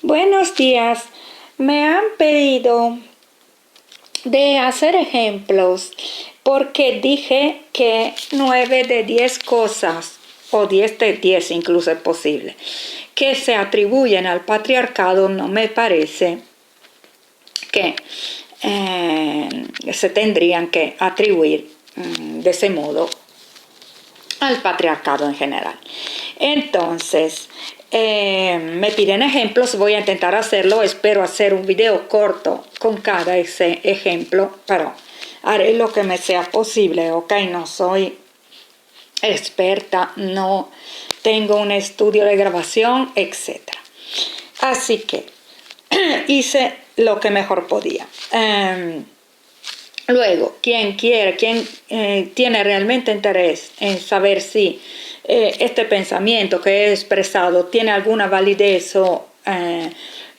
Buenos días. Me han pedido de hacer ejemplos porque dije que 9 de 10 cosas, o 10 de 10 incluso es posible, que se atribuyen al patriarcado no me parece que se tendrían que atribuir de ese modo al patriarcado en general. Entonces, me piden ejemplos, voy a intentar hacerlo, espero hacer un video corto con cada ese ejemplo, pero haré lo que me sea posible, ok, no soy experta, no tengo un estudio de grabación, etc. Así que hice lo que mejor podía. Luego, quien tiene realmente interés en saber si este pensamiento que he expresado tiene alguna validez o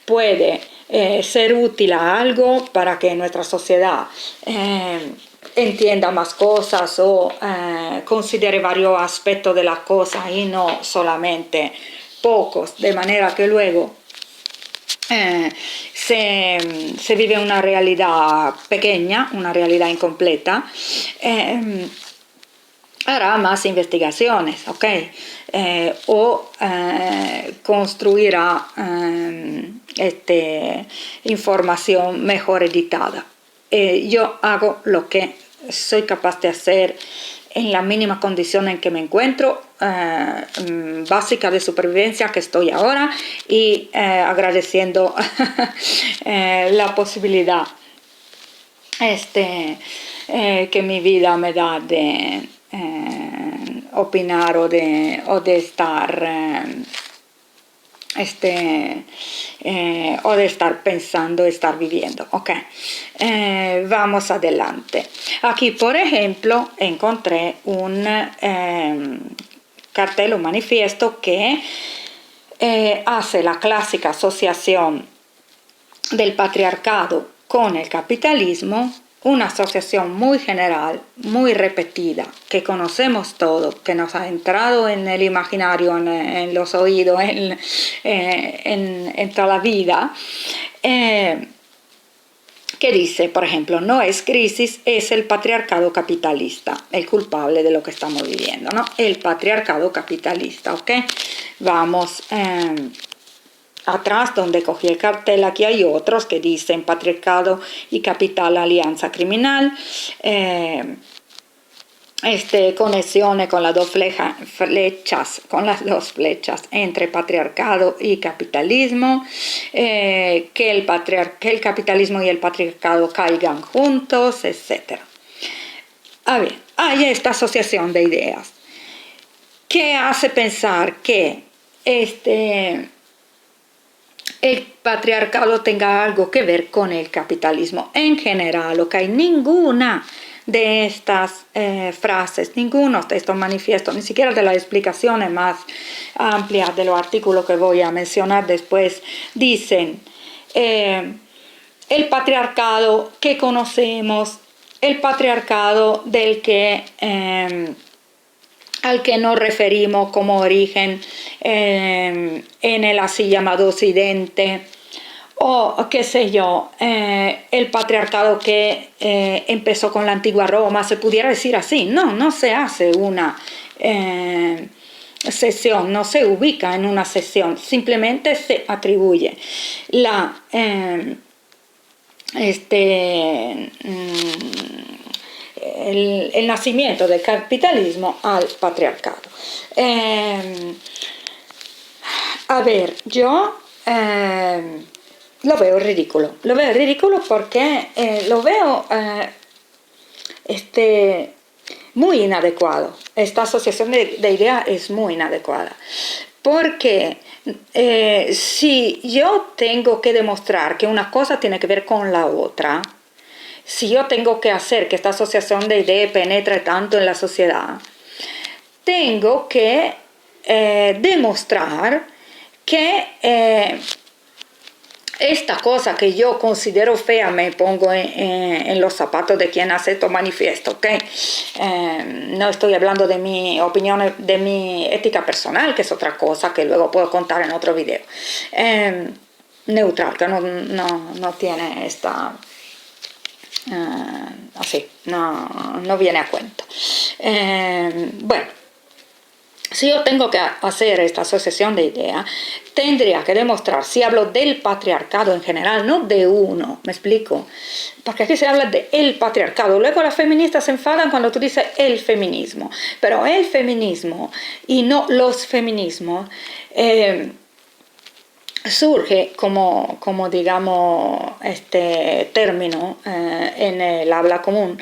puede ser útil a algo para que nuestra sociedad entienda más cosas o considere varios aspectos de las cosas y no solamente pocos, de manera que luego se vive una realidad pequeña, una realidad incompleta, hará más investigaciones, ¿ok? O construirá información mejor editada. Yo hago lo que soy capaz de hacer en la mínima condición en que me encuentro, básica de supervivencia que estoy ahora, y agradeciendo la posibilidad que mi vida me da de opinar o de estar o de estar pensando, estar viviendo. Ok, vamos adelante. Aquí, por ejemplo, encontré un cartel, un manifiesto que hace la clásica asociación del patriarcado con el capitalismo, una asociación muy general, muy repetida, que conocemos todos, que nos ha entrado en el imaginario, en los oídos, en toda la vida, que dice, por ejemplo, no es crisis, es el patriarcado capitalista, el culpable de lo que estamos viviendo, ¿no? El patriarcado capitalista, ¿ok? Vamos atrás donde cogí el cartel, aquí hay otros que dicen patriarcado y capital, alianza criminal, conexiones con las dos flechas entre patriarcado y capitalismo, que el capitalismo y el patriarcado caigan juntos, etc. A ver, hay esta asociación de ideas que hace pensar que el patriarcado tenga algo que ver con el capitalismo en general, ok, ninguna de estas frases, ninguno de estos manifiestos, ni siquiera de las explicaciones más amplias de los artículos que voy a mencionar después, dicen el patriarcado que conocemos, el patriarcado al que nos referimos como origen en el así llamado Occidente, o qué sé yo, el patriarcado que empezó con la antigua Roma, se pudiera decir así. No se hace una sesión, no se ubica en una sesión, simplemente se atribuye el nacimiento del capitalismo al patriarcado. A ver, yo lo veo ridículo porque lo veo muy inadecuado. Esta asociación de ideas es muy inadecuada, porque si yo tengo que demostrar que una cosa tiene que ver con la otra, si yo tengo que hacer que esta asociación de ideas penetre tanto en la sociedad, tengo que demostrar que esta cosa que yo considero fea, me pongo en los zapatos de quien hace estos manifiestos, ¿ok? No estoy hablando de mi opinión, de mi ética personal, que es otra cosa que luego puedo contar en otro video. neutral, que no tiene esta... así, no viene a cuento. Bueno, si yo tengo que hacer esta asociación de ideas, tendría que demostrar, si hablo del patriarcado en general, no de uno, ¿me explico? Porque aquí se habla de el patriarcado. Luego las feministas se enfadan cuando tú dices el feminismo, pero el feminismo y no los feminismos surge como digamos, este término en el habla común.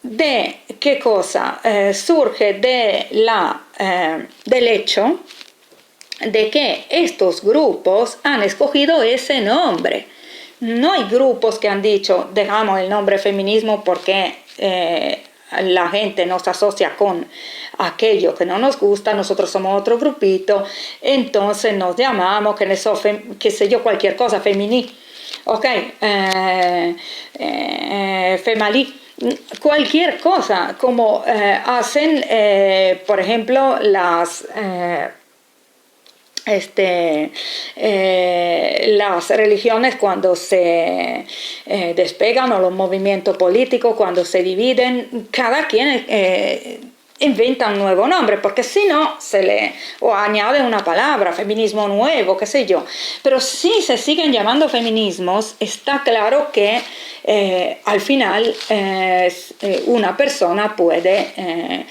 ¿De qué cosa? Surge del hecho de que estos grupos han escogido ese nombre. No hay grupos que han dicho, dejamos el nombre feminismo porque la gente nos asocia con aquello que no nos gusta, nosotros somos otro grupito, entonces nos llamamos, qué sé yo, cualquier cosa, femení, ok, femalí, cualquier cosa, como hacen, por ejemplo, las religiones cuando se despegan, o los movimientos políticos cuando se dividen, cada quien inventa un nuevo nombre, porque si no o añade una palabra, feminismo nuevo, qué sé yo. Pero si se siguen llamando feminismos, está claro que al final una persona puede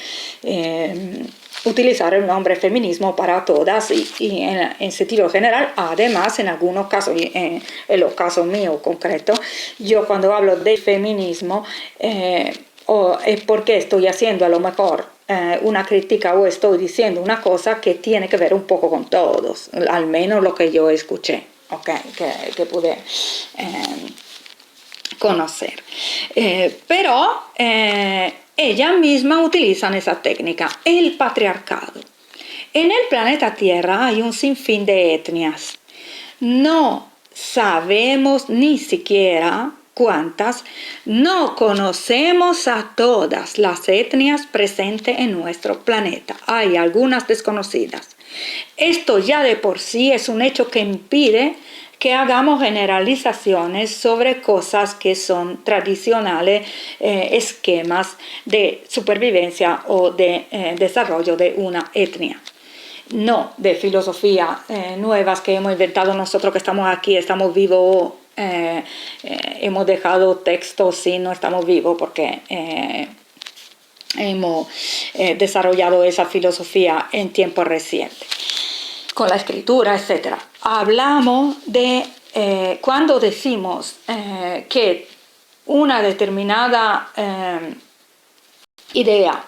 utilizar el nombre feminismo para todas y en sentido general. Además, en algunos casos, en los casos míos concretos, yo cuando hablo de feminismo es porque estoy haciendo a lo mejor una crítica o estoy diciendo una cosa que tiene que ver un poco con todos, al menos lo que yo escuché, okay, que pude conocer. Pero ellas mismas utilizan esa técnica, el patriarcado. En el planeta Tierra hay un sinfín de etnias. No sabemos ni siquiera cuántas, no conocemos a todas las etnias presentes en nuestro planeta. Hay algunas desconocidas. Esto ya de por sí es un hecho que impide que hagamos generalizaciones sobre cosas que son tradicionales, esquemas de supervivencia o de desarrollo de una etnia. No de filosofía nuevas que hemos inventado nosotros que estamos aquí, estamos vivos, hemos dejado textos y no estamos vivos porque hemos desarrollado esa filosofía en tiempos recientes, con la escritura, etc. Hablamos de cuando decimos que una determinada idea,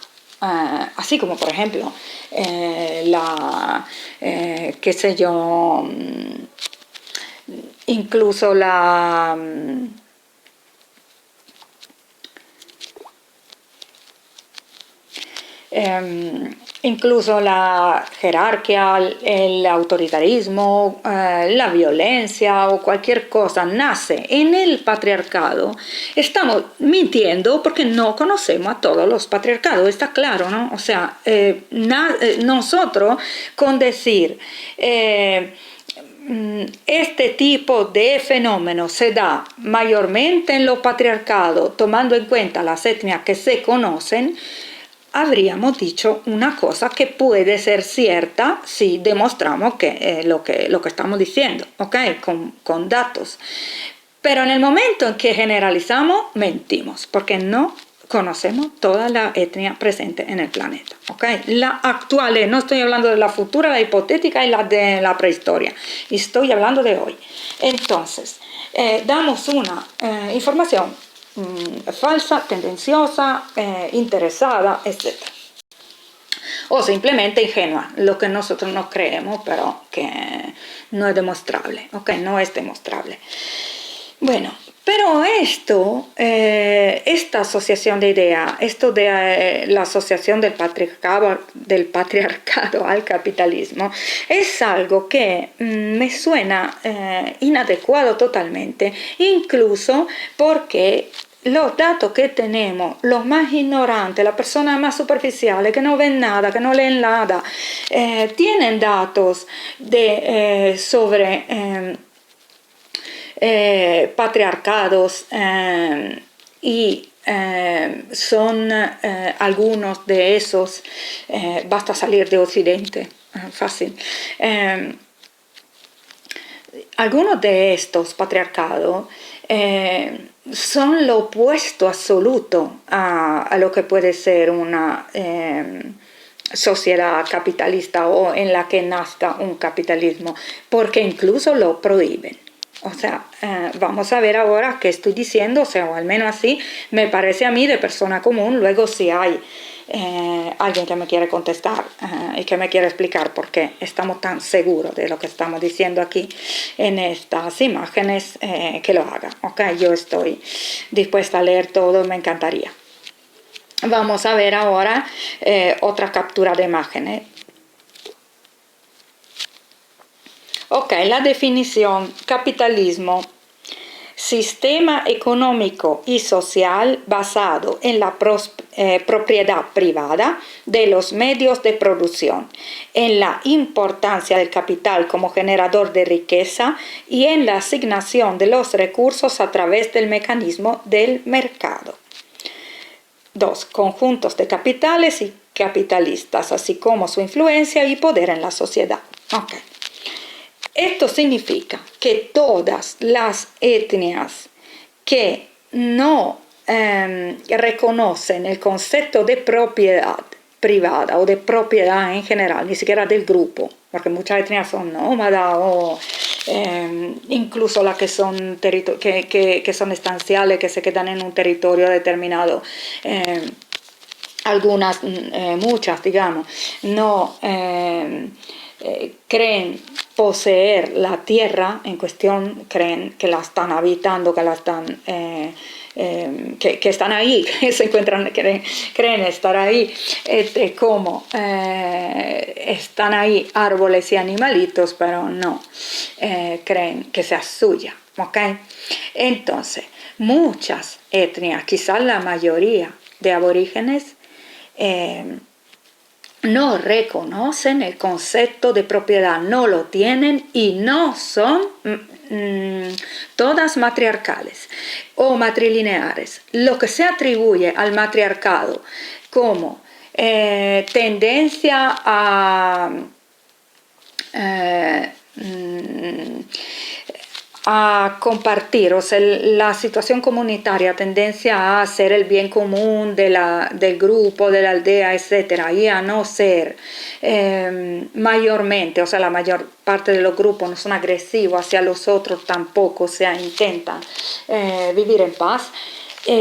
así como por ejemplo qué sé yo, incluso incluso la jerarquía, el autoritarismo, la violencia o cualquier cosa nace en el patriarcado, estamos mintiendo porque no conocemos a todos los patriarcados, está claro, ¿no? O sea, nosotros con decir este tipo de fenómeno se da mayormente en los patriarcados, tomando en cuenta las etnias que se conocen, habríamos dicho una cosa que puede ser cierta si demostramos que lo que estamos diciendo, ¿okay? Con datos. Pero en el momento en que generalizamos, mentimos, porque no conocemos toda la etnia presente en el planeta, ¿okay? La actual, no estoy hablando de la futura, la hipotética y la de la prehistoria, estoy hablando de hoy. Entonces, damos una información falsa, tendenciosa, interesada, etc. O simplemente ingenua, lo que nosotros no creemos, pero que no es demostrable, ¿ok? No es demostrable. Bueno, pero esta asociación de ideas, esto de la asociación del patriarcado al capitalismo, es algo que me suena inadecuado totalmente, incluso porque los datos que tenemos, los más ignorantes, las personas más superficiales, que no ven nada, que no leen nada, tienen datos sobre patriarcados y son algunos de esos, basta salir de Occidente, fácil. Algunos de estos patriarcados son lo opuesto absoluto a lo que puede ser una sociedad capitalista o en la que nazca un capitalismo, porque incluso lo prohíben. O sea, vamos a ver ahora qué estoy diciendo, o sea, o al menos así me parece a mí de persona común. Luego si hay alguien que me quiere contestar y que me quiere explicar por qué estamos tan seguros de lo que estamos diciendo aquí en estas imágenes, que lo haga. Okay, yo estoy dispuesta a leer todo, me encantaría. Vamos a ver ahora otra captura de imágenes. Ok, la definición: capitalismo, sistema económico y social basado en la propiedad privada de los medios de producción, en la importancia del capital como generador de riqueza y en la asignación de los recursos a través del mecanismo del mercado. 2. Conjuntos de capitales y capitalistas, así como su influencia y poder en la sociedad. Okay. Esto significa que todas las etnias que no reconocen el concepto de propiedad privada o de propiedad en general, ni siquiera del grupo, porque muchas etnias son nómadas o incluso las que son, que son estanciales, que se quedan en un territorio determinado. Algunas, muchas, digamos, no creen poseer la tierra en cuestión, creen que la están habitando, que la están que están ahí, que se encuentran, creen estar ahí, como están ahí árboles y animalitos, pero no creen que sea suya. ¿Okay? Entonces, muchas etnias, quizás la mayoría de aborígenes, no reconocen el concepto de propiedad, no lo tienen y no son todas matriarcales o matrilineares. Lo que se atribuye al matriarcado como tendencia a compartir, o sea, la situación comunitaria, tendencia a hacer el bien común del grupo, de la aldea, etcétera, y a no ser mayormente, o sea, la mayor parte de los grupos no son agresivos hacia los otros tampoco, o sea, intentan vivir en paz.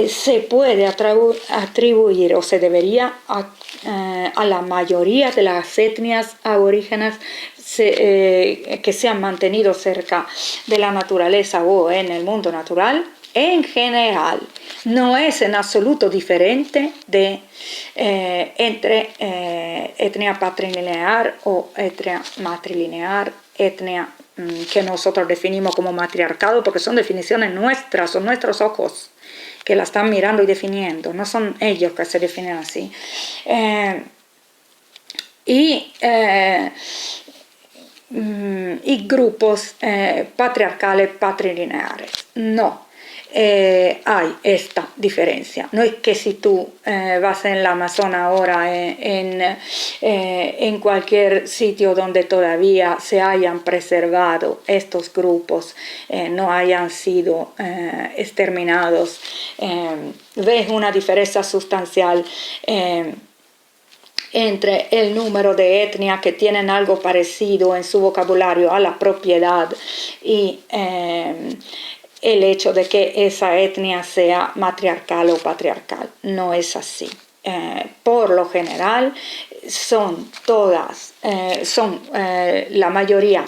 Se puede atribuir o se debería a la mayoría de las etnias aborígenes que se han mantenido cerca de la naturaleza o en el mundo natural, en general. No es en absoluto diferente entre etnia patrilinear o etnia matrilinear, etnia que nosotros definimos como matriarcado, porque son definiciones nuestras, son nuestros ojos que la están mirando y definiendo, no son ellos que se definen así. Y grupos patriarcales patrilineares. No, hay esta diferencia. No es que si tú vas en la Amazonas ahora, en cualquier sitio donde todavía se hayan preservado estos grupos, no hayan sido exterminados, ves una diferencia sustancial entre el número de etnias que tienen algo parecido en su vocabulario a la propiedad y el hecho de que esa etnia sea matriarcal o patriarcal. No es así. Por lo general son todas, la mayoría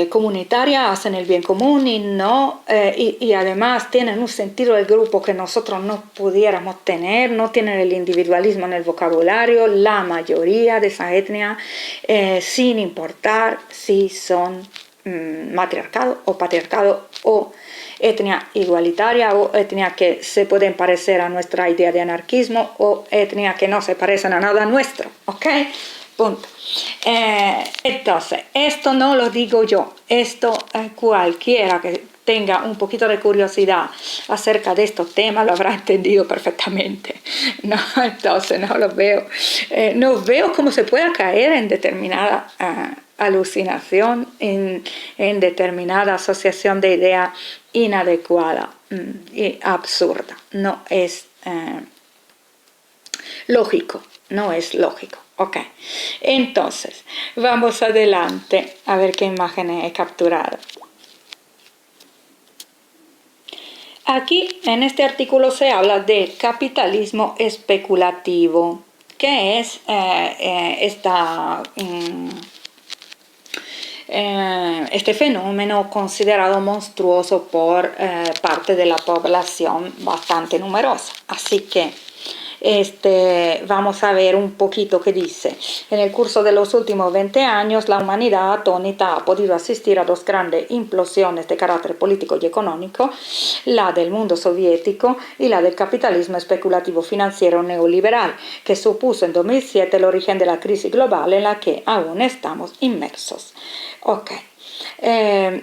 comunitaria, hacen el bien común y no y además tienen un sentido del grupo que nosotros no pudiéramos tener, no tienen el individualismo en el vocabulario, la mayoría de esa etnia, sin importar si son matriarcado o patriarcado o etnia igualitaria o etnia que se pueden parecer a nuestra idea de anarquismo o etnia que no se parecen a nada nuestro, ¿ok? Punto. Entonces, esto no lo digo yo, esto cualquiera que tenga un poquito de curiosidad acerca de estos temas lo habrá entendido perfectamente. No, entonces no veo cómo se pueda caer en determinada alucinación, en determinada asociación de idea inadecuada y absurda. No es lógico, no es lógico. Ok, entonces vamos adelante a ver qué imágenes he capturado. Aquí en este artículo se habla de capitalismo especulativo, que es este fenómeno considerado monstruoso por parte de la población bastante numerosa. Así que vamos a ver un poquito qué dice. En el curso de los últimos 20 años, la humanidad atónita ha podido asistir a dos grandes implosiones de carácter político y económico, la del mundo soviético y la del capitalismo especulativo financiero neoliberal, que supuso en 2007 el origen de la crisis global en la que aún estamos inmersos. Ok.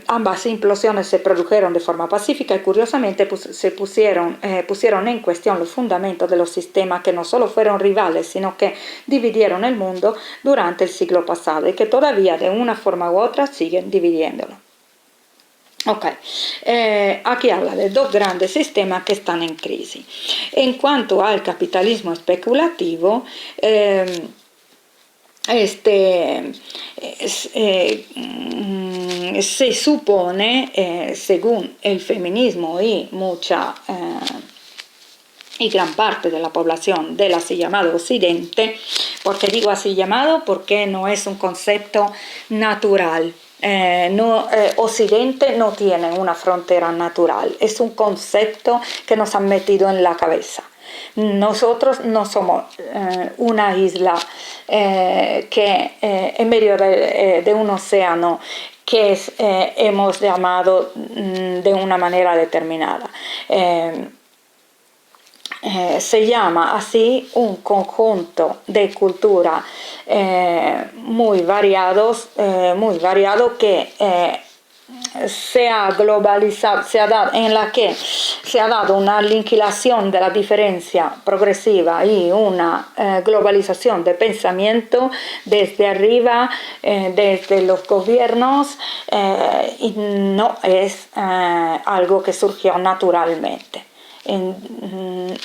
Ambas implosiones se produjeron de forma pacífica y curiosamente se pusieron en cuestión los fundamentos de los sistemas que no solo fueron rivales, sino que dividieron el mundo durante el siglo pasado y que todavía de una forma u otra siguen dividiéndolo. Aquí habla de dos grandes sistemas que están en crisis. En cuanto al capitalismo especulativo, se supone, según el feminismo y gran parte de la población del así llamado Occidente, porque digo así llamado porque no es un concepto natural. Occidente no tiene una frontera natural, es un concepto que nos han metido en la cabeza. Nosotros no somos una isla que en medio de un océano que hemos llamado de una manera determinada. Se llama así un conjunto de cultura muy variado que se ha globalizado, en la que se ha dado una aniquilación de la diferencia progresiva y una globalización de pensamiento desde arriba, desde los gobiernos, y no es algo que surgió naturalmente.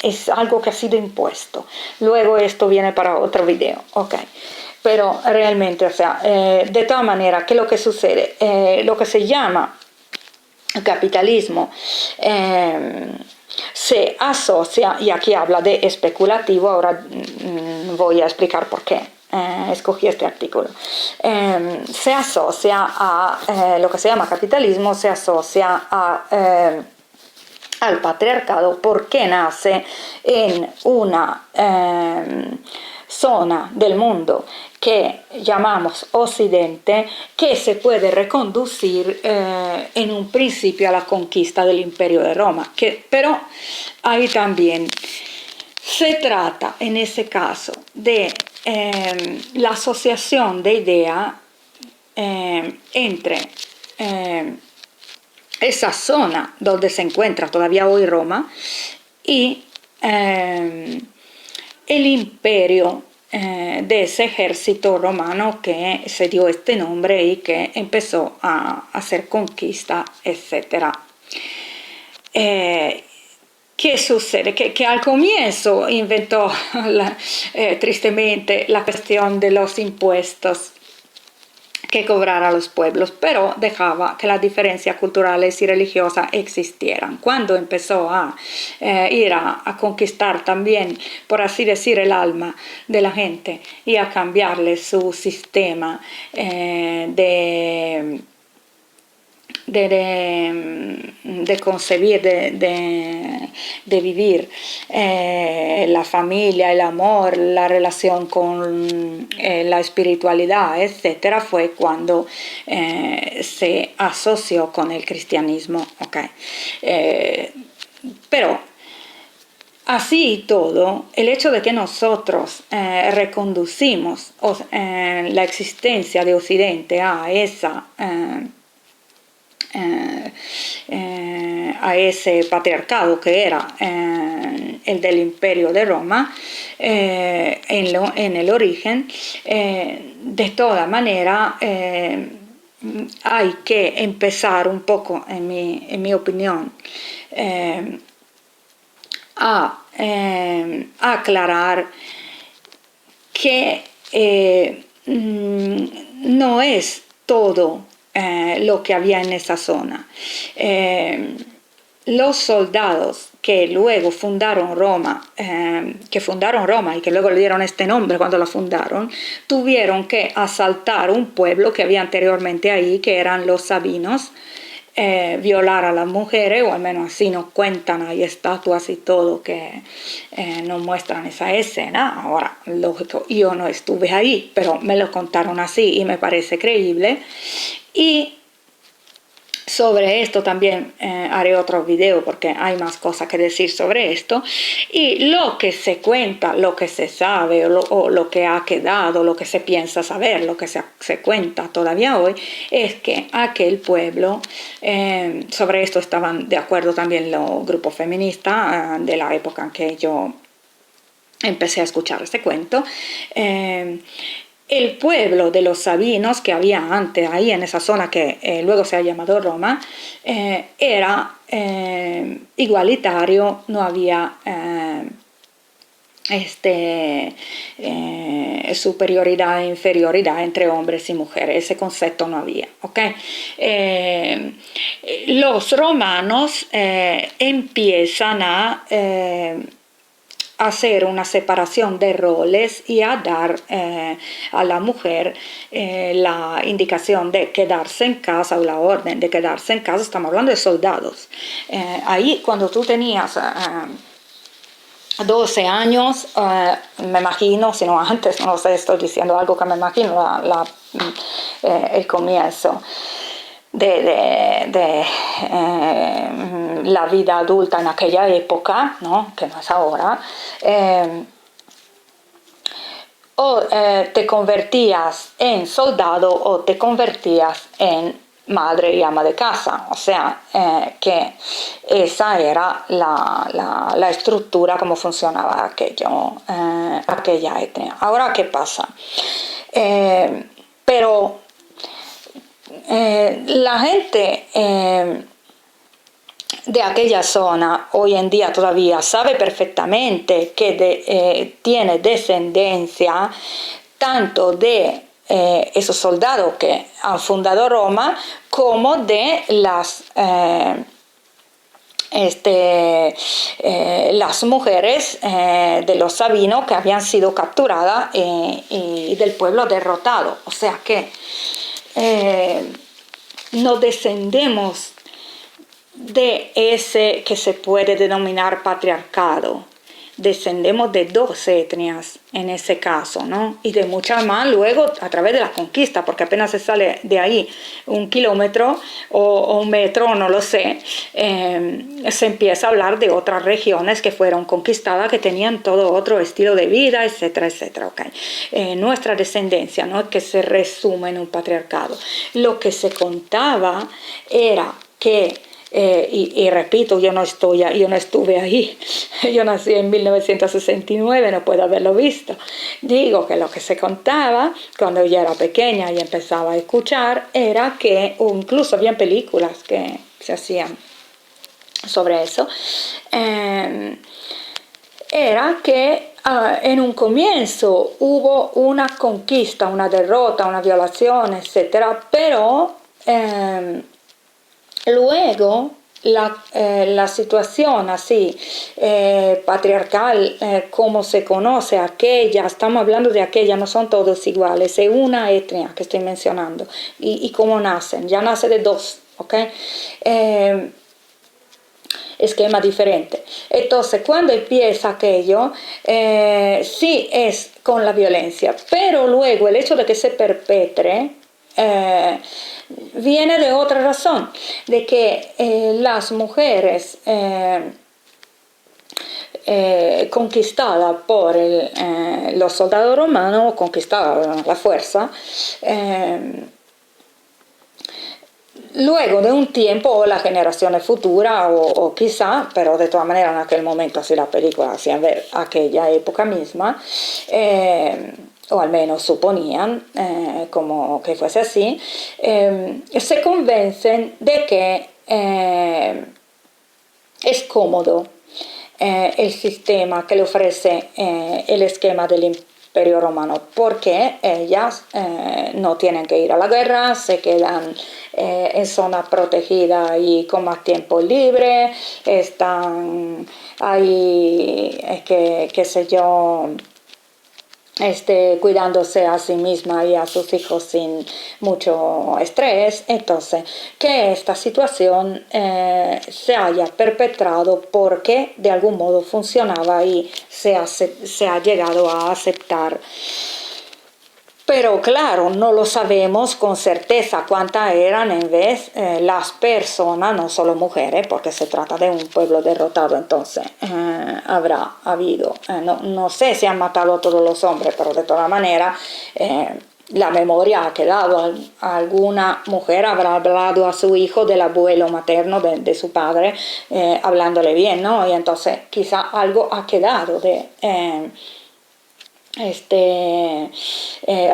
Es algo que ha sido impuesto. Luego esto viene para otro video, ok. Pero realmente, de todas maneras, ¿qué es lo que sucede? Lo que se llama capitalismo se asocia, y aquí habla de especulativo, ahora voy a explicar por qué escogí este artículo. Se asocia a lo que se llama capitalismo, se asocia al patriarcado porque nace en una zona del mundo que llamamos Occidente, que se puede reconducir en un principio a la conquista del Imperio de Roma, pero ahí también se trata en ese caso de la asociación de idea entre esa zona donde se encuentra todavía hoy Roma y el imperio de ese ejército romano que se dio este nombre y que empezó a hacer conquista, etc. ¿Qué sucede? Que al comienzo inventó tristemente la cuestión de los impuestos que cobrar a los pueblos, pero dejaba que las diferencias culturales y religiosas existieran. Cuando empezó a ir a conquistar también, por así decir, el alma de la gente y a cambiarle su sistema de de concebir, de vivir la familia, el amor, la relación con la espiritualidad, etcétera, fue cuando se asoció con el cristianismo. Okay. Pero así y todo, el hecho de que nosotros reconducimos la existencia de Occidente a ese patriarcado que era el del Imperio de Roma en el origen, de toda manera hay que empezar un poco, en mi opinión, a aclarar que no es todo lo que había en esa zona. Los soldados que luego fundaron Roma, y que luego le dieron este nombre cuando la fundaron, tuvieron que asaltar un pueblo que había anteriormente ahí, que eran los sabinos, violar a las mujeres, o al menos así nos cuentan, hay estatuas y todo que nos muestran esa escena. Ahora, lógico, yo no estuve ahí, pero me lo contaron así y me parece creíble. Y sobre esto también haré otro video porque hay más cosas que decir sobre esto. Y lo que se cuenta, lo que se sabe o lo que ha quedado, lo que se piensa saber, lo que se cuenta todavía hoy, es que aquel pueblo, sobre esto estaban de acuerdo también los grupos feministas de la época en que yo empecé a escuchar este cuento. El pueblo de los sabinos que había antes ahí en esa zona que luego se ha llamado Roma era igualitario, no había superioridad e inferioridad entre hombres y mujeres, ese concepto no había. ¿Okay? Los romanos empiezan a hacer una separación de roles y a dar a la mujer la indicación de quedarse en casa, o la orden de quedarse en casa. Estamos hablando de soldados. Ahí cuando tú tenías 12 años, me imagino, si no antes, no sé, estoy diciendo algo que me imagino, el comienzo de la vida adulta en aquella época, ¿no? Que no es ahora, o te convertías en soldado o te convertías en madre y ama de casa, o sea que esa era la estructura, como funcionaba aquella etnia. Ahora, ¿qué pasa? Pero la gente de aquella zona hoy en día todavía sabe perfectamente que tiene descendencia tanto de esos soldados que han fundado Roma como de las mujeres de los sabinos que habían sido capturadas y del pueblo derrotado. O sea que no descendemos de ese que se puede denominar patriarcado. Descendemos de dos etnias en ese caso, ¿no? Y de muchas más luego a través de la conquista, porque apenas se sale de ahí 1 kilómetro o 1 metro, no lo sé, se empieza a hablar de otras regiones que fueron conquistadas, que tenían todo otro estilo de vida, etcétera, etcétera. Okay. Nuestra descendencia no es que se resume en un patriarcado. Lo que se contaba era que y repito, yo no estuve ahí, yo nací en 1969, no puedo haberlo visto. Digo que lo que se contaba cuando yo era pequeña y empezaba a escuchar era que incluso habían películas que se hacían sobre eso, era que en un comienzo hubo una conquista, una derrota, una violación, etcétera, pero luego la situación así patriarcal, como se conoce aquella, estamos hablando de aquella, no son todos iguales, es una etnia que estoy mencionando, y cómo nacen, ya nace de dos, ¿ok? Esquema diferente. Entonces, cuando empieza aquello, sí es con la violencia, pero luego el hecho de que se perpetre viene de otra razón, de que las mujeres conquistadas por los soldados romanos, conquistadas a la fuerza, luego de un tiempo, o las generaciones futuras, o quizá, pero de todas maneras en aquel momento, así la película hacían ver aquella época misma, o al menos suponían como que fuese así, se convencen de que es cómodo el sistema que le ofrece el esquema del Imperio Romano, porque ellas no tienen que ir a la guerra, se quedan en zona protegida y con más tiempo libre, están ahí, qué sé yo, cuidándose a sí misma y a sus hijos sin mucho estrés. Entonces, que esta situación se haya perpetrado porque de algún modo funcionaba y se ha llegado a aceptar. Pero claro, no lo sabemos con certeza cuántas eran en vez las personas, no solo mujeres, porque se trata de un pueblo derrotado, entonces habrá habido, no sé si han matado a todos los hombres, pero de todas maneras la memoria ha quedado. Alguna mujer habrá hablado a su hijo del abuelo materno de su padre, hablándole bien, ¿no? Y entonces quizá algo ha quedado de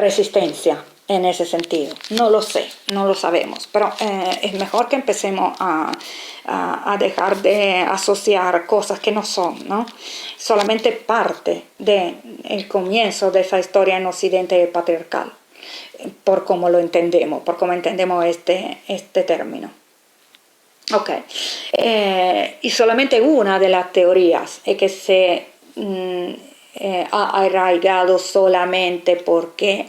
resistencia en ese sentido. No lo sé, no lo sabemos, pero es mejor que empecemos a dejar de asociar cosas que no son, ¿no? Solamente parte del comienzo de esa historia en Occidente patriarcal, por cómo lo entendemos, por cómo entendemos este término. Ok, y solamente una de las teorías es que se ha arraigado solamente porque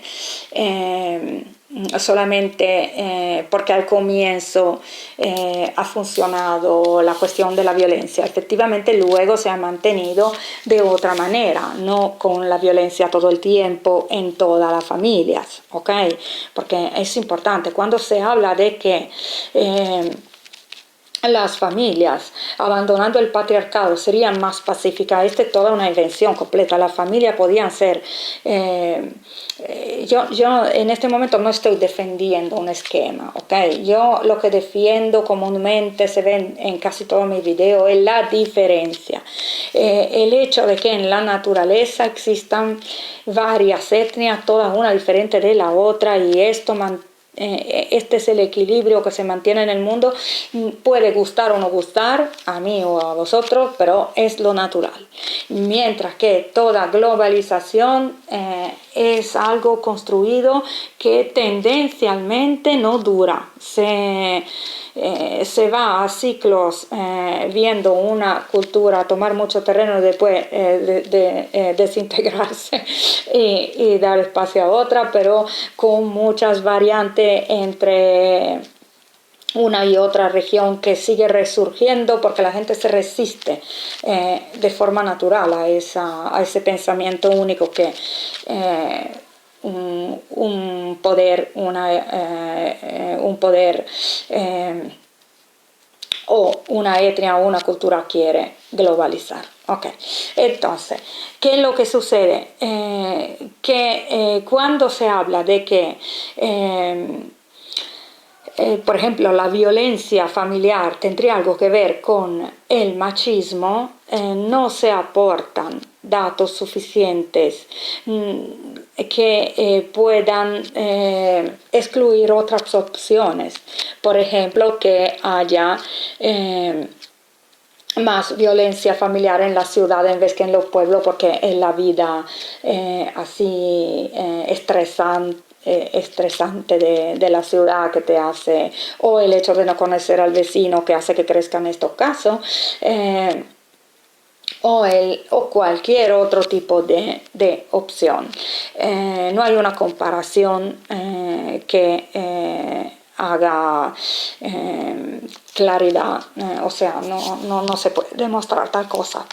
al comienzo ha funcionado la cuestión de la violencia. Efectivamente luego se ha mantenido de otra manera, no con la violencia todo el tiempo en todas las familias, ¿ok? Porque es importante cuando se habla de que las familias abandonando el patriarcado serían más pacíficas. Esta es toda una invención completa. Las familias podían ser yo en este momento no estoy defendiendo un esquema, ¿ok? Yo lo que defiendo comúnmente, se ve en casi todos mis videos, es la diferencia, el hecho de que en la naturaleza existan varias etnias, todas una diferente de la otra, y esto este es el equilibrio que se mantiene en el mundo. Puede gustar o no gustar a mí o a vosotros, pero es lo natural. Mientras que toda globalización es algo construido que tendencialmente no dura. Se va a ciclos viendo una cultura tomar mucho terreno y después desintegrarse y dar espacio a otra, pero con muchas variantes entre una y otra región que sigue resurgiendo porque la gente se resiste de forma natural a ese pensamiento único que un poder o una etnia o una cultura quiere globalizar. Okay. Entonces, ¿qué es lo que sucede? Que cuando se habla de que por ejemplo, la violencia familiar tendría algo que ver con el machismo, no se aportan datos suficientes que puedan excluir otras opciones. Por ejemplo, que haya más violencia familiar en la ciudad en vez que en los pueblos, porque es la vida así estresante de la ciudad que te hace, o el hecho de no conocer al vecino que hace que crezcan estos casos, o cualquier otro tipo de opción. No hay una comparación que haga claridad, o sea, no se puede demostrar tal cosa.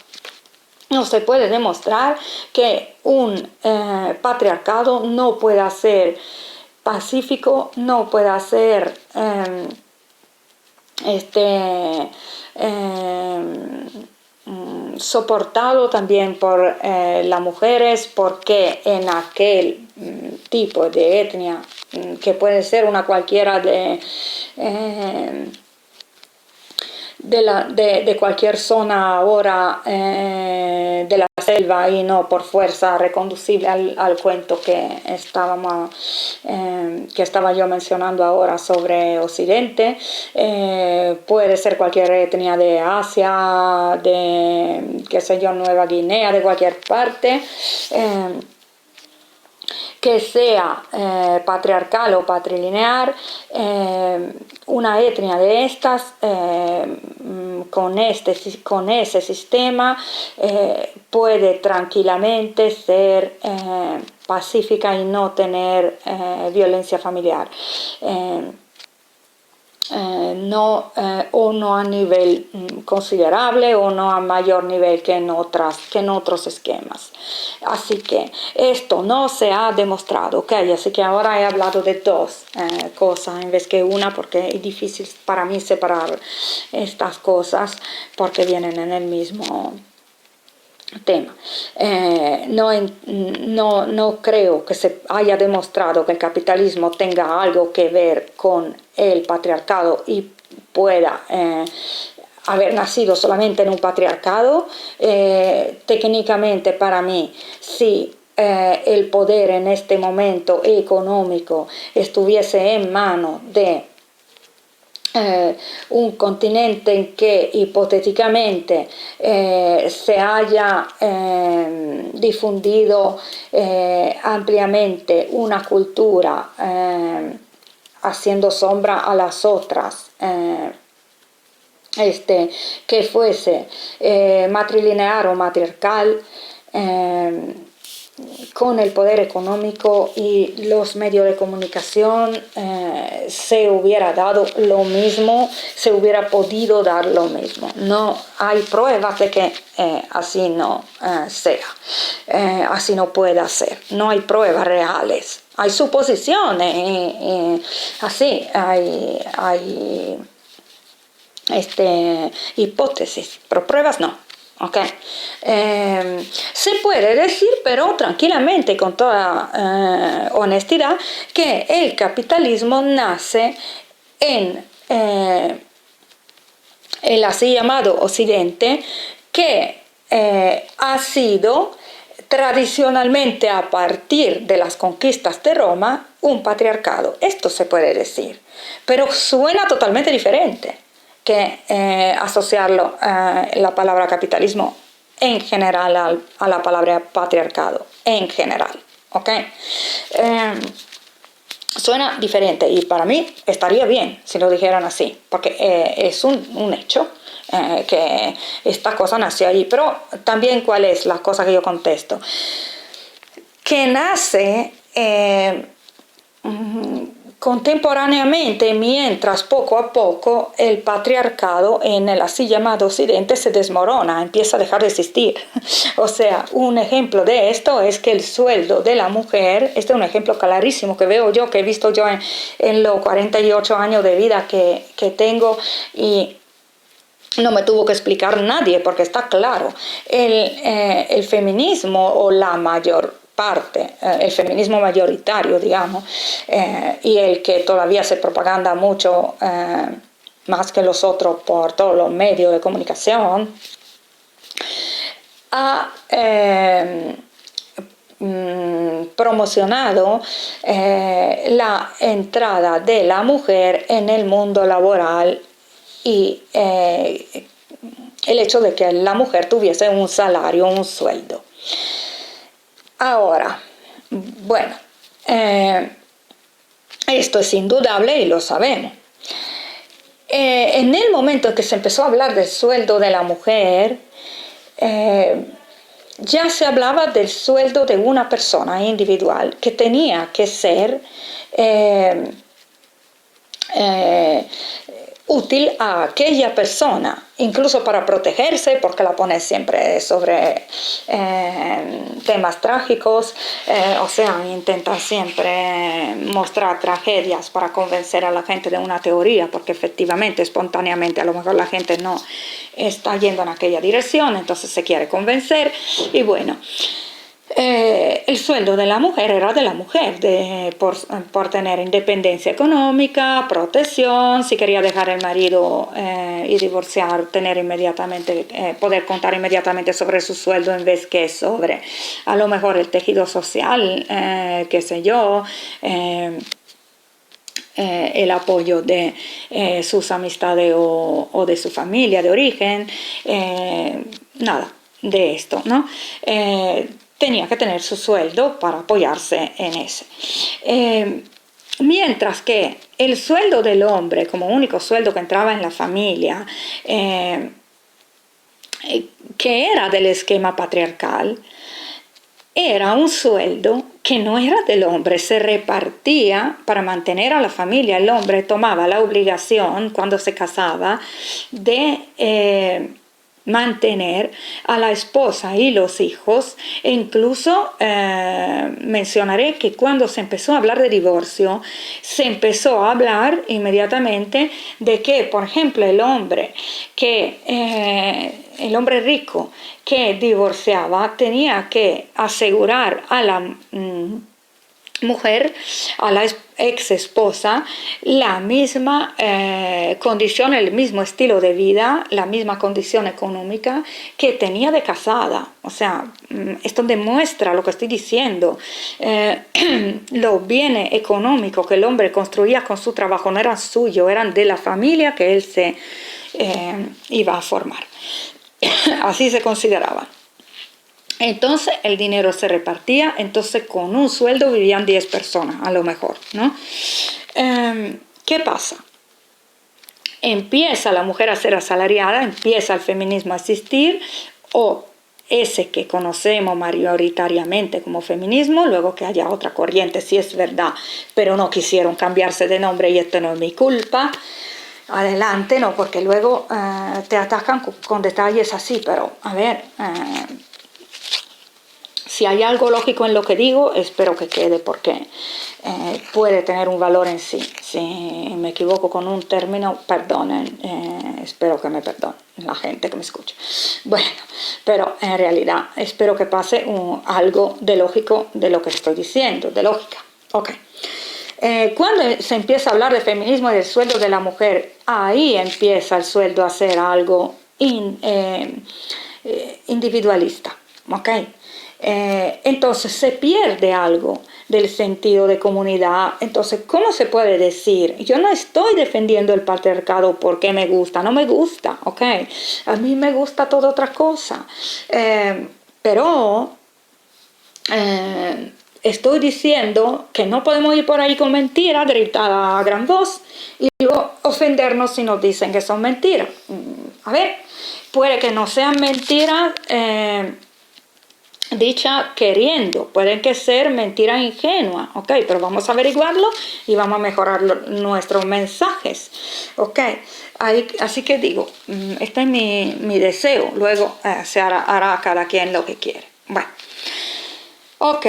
No se puede demostrar que un patriarcado no pueda ser pacífico, no pueda ser soportado también por las mujeres, porque en aquel tipo de etnia, que puede ser una cualquiera de cualquier zona ahora de la selva, y no por fuerza reconducible al cuento que estaba yo mencionando ahora sobre Occidente. Puede ser cualquier etnia de Asia, de, qué sé yo, Nueva Guinea, de cualquier parte, que sea patriarcal o patrilineal. Una etnia de estas con ese sistema puede tranquilamente ser pacífica y no tener violencia familiar. O no a nivel considerable, o no a mayor nivel que en otros esquemas. Así que esto no se ha demostrado, ¿ok? Así que ahora he hablado de dos cosas en vez que una, porque es difícil para mí separar estas cosas porque vienen en el mismo tema. No creo que se haya demostrado que el capitalismo tenga algo que ver con el patriarcado y pueda haber nacido solamente en un patriarcado. Técnicamente, para mí, sí. El poder en este momento económico estuviese en manos de un continente en que hipotéticamente se haya difundido ampliamente una cultura haciendo sombra a las otras, que fuese matrilineal o matriarcal, con el poder económico y los medios de comunicación, se hubiera dado lo mismo, se hubiera podido dar lo mismo. No hay pruebas de que así no sea, así no pueda ser. No hay pruebas reales. Hay suposiciones, así, hay hipótesis, pero pruebas no. Okay. Se puede decir, pero tranquilamente y con toda honestidad, que el capitalismo nace en el así llamado Occidente, que ha sido tradicionalmente, a partir de las conquistas de Roma, un patriarcado. Esto se puede decir, pero suena totalmente diferente que asociarlo la palabra capitalismo en general a la palabra patriarcado en general, ¿ok? Suena diferente, y para mí estaría bien si lo dijeran así, porque es un hecho que esta cosa nació allí. Pero también, ¿cuál es la cosa que yo contesto? Que nace contemporáneamente, mientras poco a poco el patriarcado en el así llamado Occidente se desmorona, empieza a dejar de existir. O sea, un ejemplo de esto es que el sueldo de la mujer, este es un ejemplo clarísimo que veo yo, que he visto yo en los 48 años de vida que tengo, y no me tuvo que explicar nadie, porque está claro. El feminismo, o la mayor parte, el feminismo mayoritario, digamos, y el que todavía se propaganda mucho, más que los otros por todos los medios de comunicación, ha promocionado la entrada de la mujer en el mundo laboral, y el hecho de que la mujer tuviese un salario, un sueldo. Ahora, bueno, esto es indudable y lo sabemos. En el momento en que se empezó a hablar del sueldo de la mujer, ya se hablaba del sueldo de una persona individual, que tenía que ser eh, útil a aquella persona, incluso para protegerse, porque la pone siempre sobre temas trágicos, o sea, intenta siempre mostrar tragedias para convencer a la gente de una teoría, porque efectivamente, espontáneamente, a lo mejor la gente no está yendo en aquella dirección, entonces se quiere convencer, y bueno. El sueldo de la mujer era de la mujer, por tener independencia económica, protección, si quería dejar el marido y divorciar, tener inmediatamente, poder contar inmediatamente sobre su sueldo en vez que sobre a lo mejor el tejido social, qué sé yo, el apoyo de sus amistades o de su familia de origen, nada de esto, ¿no? Tenía que tener su sueldo para apoyarse en ese. Mientras que el sueldo del hombre, como único sueldo que entraba en la familia, que era del esquema patriarcal, era un sueldo que no era del hombre, se repartía para mantener a la familia. El hombre tomaba la obligación, cuando se casaba, de mantener a la esposa y los hijos, e incluso mencionaré que cuando se empezó a hablar de divorcio, se empezó a hablar inmediatamente de que, por ejemplo, el hombre rico que divorciaba tenía que asegurar a la mujer, a la ex esposa, la misma condición, el mismo estilo de vida, la misma condición económica que tenía de casada. O sea, esto demuestra lo que estoy diciendo. Los bienes económicos que el hombre construía con su trabajo no eran suyos, eran de la familia que él se iba a formar. Así se consideraba. Entonces el dinero se repartía, entonces con un sueldo vivían 10 personas a lo mejor, ¿no? ¿Qué pasa? Empieza la mujer a ser asalariada, empieza el feminismo a existir, o ese que conocemos mayoritariamente como feminismo, luego que haya otra corriente, sí es verdad, pero no quisieron cambiarse de nombre y esto no es mi culpa. Adelante, no, porque luego te atacan con detalles así, pero a ver, si hay algo lógico en lo que digo, espero que quede, porque puede tener un valor en sí. Si me equivoco con un término, perdonen, espero que me perdonen la gente que me escucha. Bueno, pero en realidad espero que pase algo de lógico de lo que estoy diciendo, de lógica. Ok. Cuando se empieza a hablar de feminismo y del sueldo de la mujer, ahí empieza el sueldo a ser algo individualista, ¿ok? Entonces se pierde algo del sentido de comunidad. Entonces, ¿cómo se puede decir? Yo no estoy defendiendo el patriarcado porque me gusta, no me gusta, ¿ok? A mí me gusta toda otra cosa, pero estoy diciendo que no podemos ir por ahí con mentiras gritadas a gran voz y luego ofendernos si nos dicen que son mentiras. A ver, puede que no sean mentiras dicha queriendo, pueden que ser mentiras ingenuas, ok, pero vamos a averiguarlo y vamos a mejorar nuestros mensajes, ok. Así que digo, este es mi deseo, luego se hará cada quien lo que quiere. Bueno, ok,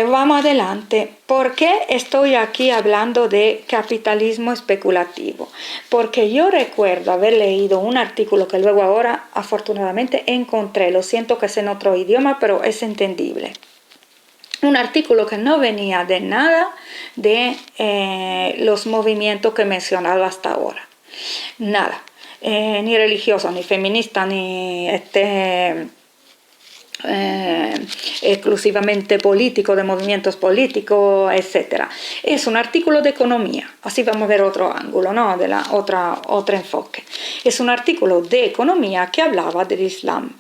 vamos adelante. ¿Por qué estoy aquí hablando de capitalismo especulativo? Porque yo recuerdo haber leído un artículo que luego ahora afortunadamente encontré, lo siento que es en otro idioma, pero es entendible. Un artículo que no venía de nada de los movimientos que he mencionado hasta ahora. Nada, ni religioso, ni feminista, ni exclusivamente político, de movimientos políticos, etcétera. Es un artículo de economía, así vamos a ver otro ángulo, ¿no? De otro enfoque. Es un artículo de economía que hablaba del Islam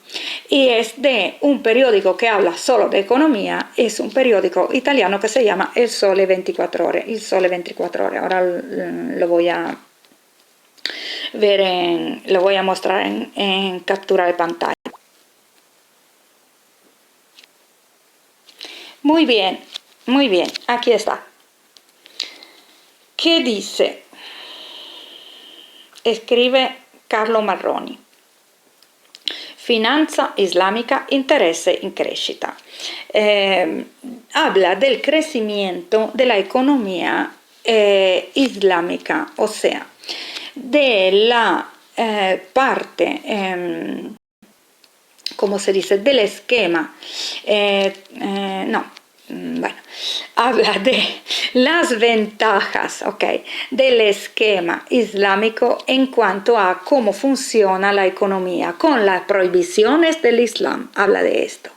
y es de un periódico que habla solo de economía, es un periódico italiano que se llama El Sole 24 Ore, Il Sole 24 Ore. Ahora lo voy a ver, lo voy a mostrar en captura de pantalla. Muy bien, aquí está. ¿Qué dice? escribe Carlo Marroni. Finanza islamica, interesse in crescita. Habla del crecimiento de la economía islámica, o sea, de la parte, ¿cómo se dice?, del esquema, habla de las ventajas, del esquema islámico en cuanto a cómo funciona la economía, con las prohibiciones del Islam, habla de esto.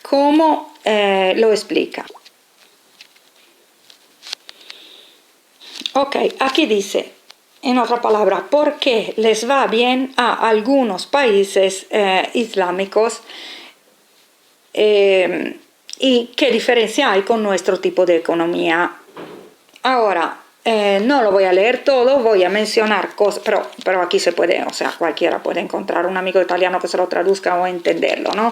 ¿Cómo lo explica? Aquí dice, en otra palabra, ¿por qué les va bien a algunos países islámicos y qué diferencia hay con nuestro tipo de economía? Ahora, no lo voy a leer todo, voy a mencionar cosas, pero aquí se puede, o sea, cualquiera puede encontrar un amigo italiano que se lo traduzca o entenderlo, ¿no?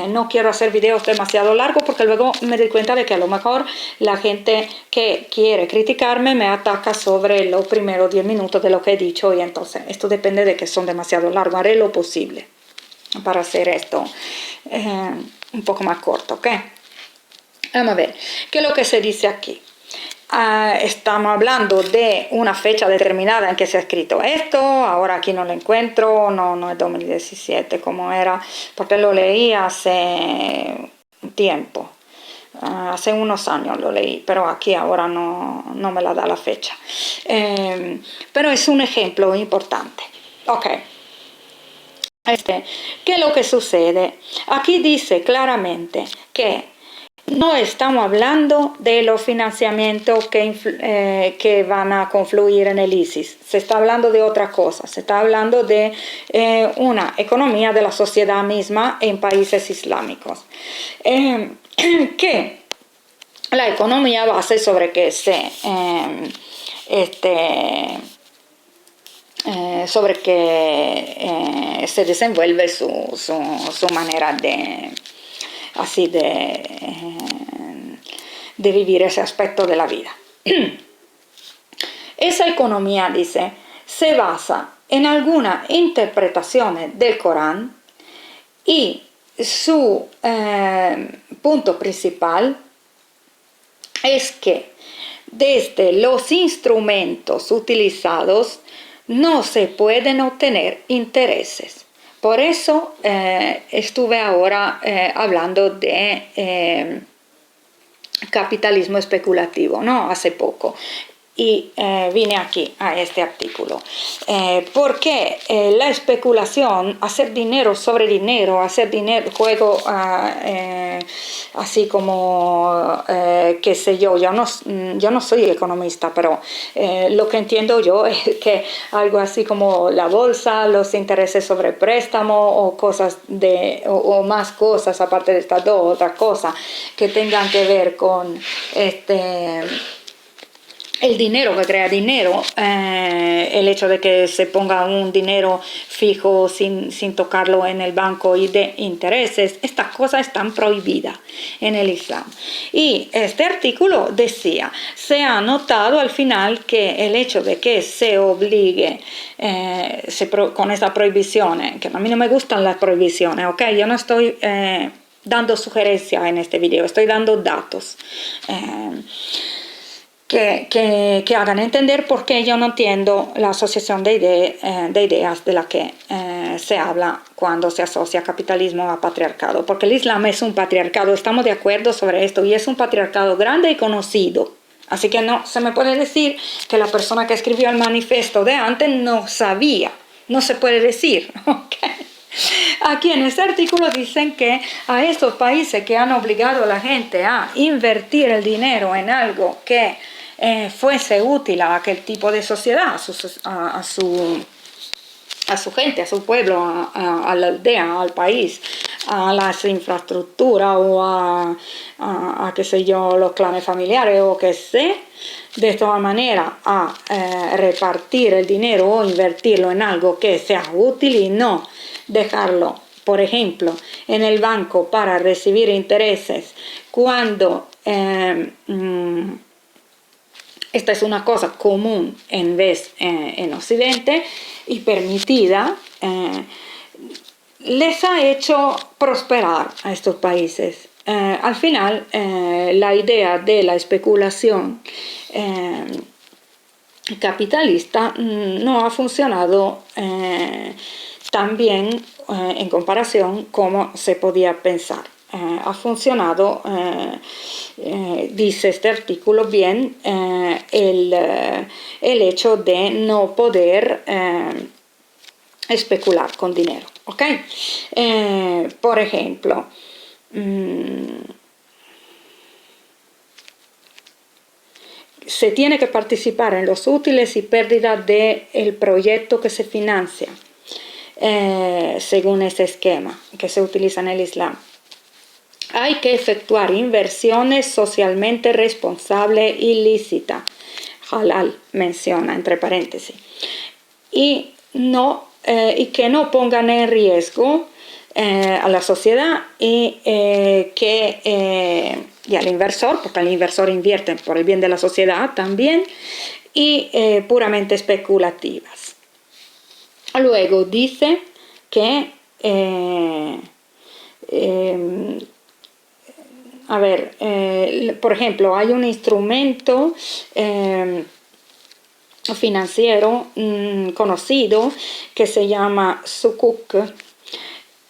No quiero hacer videos demasiado largos porque luego me doy cuenta de que a lo mejor la gente que quiere criticarme me ataca sobre los primeros 10 minutos de lo que he dicho, y entonces esto depende de que son demasiado largos. Haré lo posible para hacer esto un poco más corto, ¿ok? Vamos a ver, ¿qué es lo que se dice aquí? Estamos hablando de una fecha determinada en que se ha escrito esto. Ahora aquí no lo encuentro, no es 2017 como era, porque lo leí hace un tiempo, hace unos años lo leí, pero aquí ahora no me la da la fecha, pero es un ejemplo importante. ¿Qué es lo que sucede? Aquí dice claramente que no estamos hablando de los financiamientos que van a confluir en el ISIS. Se está hablando de otra cosa. Se está hablando de una economía de la sociedad misma en países islámicos. Que la economía base sobre que se desenvuelve su manera de vivir ese aspecto de la vida. Esa economía, dice, se basa en algunas interpretaciones del Corán y su punto principal es que desde los instrumentos utilizados no se pueden obtener intereses. Por eso estuve ahora hablando de capitalismo especulativo, ¿no? Hace poco. Y vine aquí a este artículo. Porque la especulación, hacer dinero sobre dinero, hacer dinero, juego así como, qué sé yo no soy economista, pero lo que entiendo yo es que algo así como la bolsa, los intereses sobre préstamo o cosas o más cosas aparte de estas dos, otras cosas que tengan que ver con el dinero que crea dinero, el hecho de que se ponga un dinero fijo sin tocarlo en el banco y de intereses, estas cosas están prohibidas en el Islam. Y este artículo decía, se ha notado al final que el hecho de que se obligue con esa prohibición, que a mí no me gustan las prohibiciones, yo no estoy dando sugerencias en este video, estoy dando datos. Que hagan entender por qué yo no entiendo la asociación de ideas de la que se habla cuando se asocia capitalismo a patriarcado, porque el Islam es un patriarcado, estamos de acuerdo sobre esto, y es un patriarcado grande y conocido, así que no se me puede decir que la persona que escribió el manifiesto de antes no sabía, no se puede decir, Aquí en este artículo dicen que a estos países que han obligado a la gente a invertir el dinero en algo que fuese útil a aquel tipo de sociedad, a su gente, a su pueblo, a la aldea, al país, a las infraestructuras o a qué sé yo, los clanes familiares o qué sé, de todas maneras a repartir el dinero o invertirlo en algo que sea útil y no dejarlo, por ejemplo, en el banco para recibir intereses cuando esta es una cosa común en Occidente y permitida, les ha hecho prosperar a estos países. Al final, la idea de la especulación capitalista no ha funcionado tan bien en comparación como se podía pensar. Ha funcionado, dice este artículo bien, el hecho de no poder especular con dinero. ¿Okay? Por ejemplo, se tiene que participar en los útiles y pérdidas del proyecto que se financia, según ese esquema que se utiliza en el Islam. Hay que efectuar inversiones socialmente responsables y lícitas, halal menciona entre paréntesis, y que no pongan en riesgo a la sociedad y al inversor, porque el inversor invierte por el bien de la sociedad también, y puramente especulativas. Luego dice que por ejemplo, hay un instrumento financiero conocido que se llama Sukuk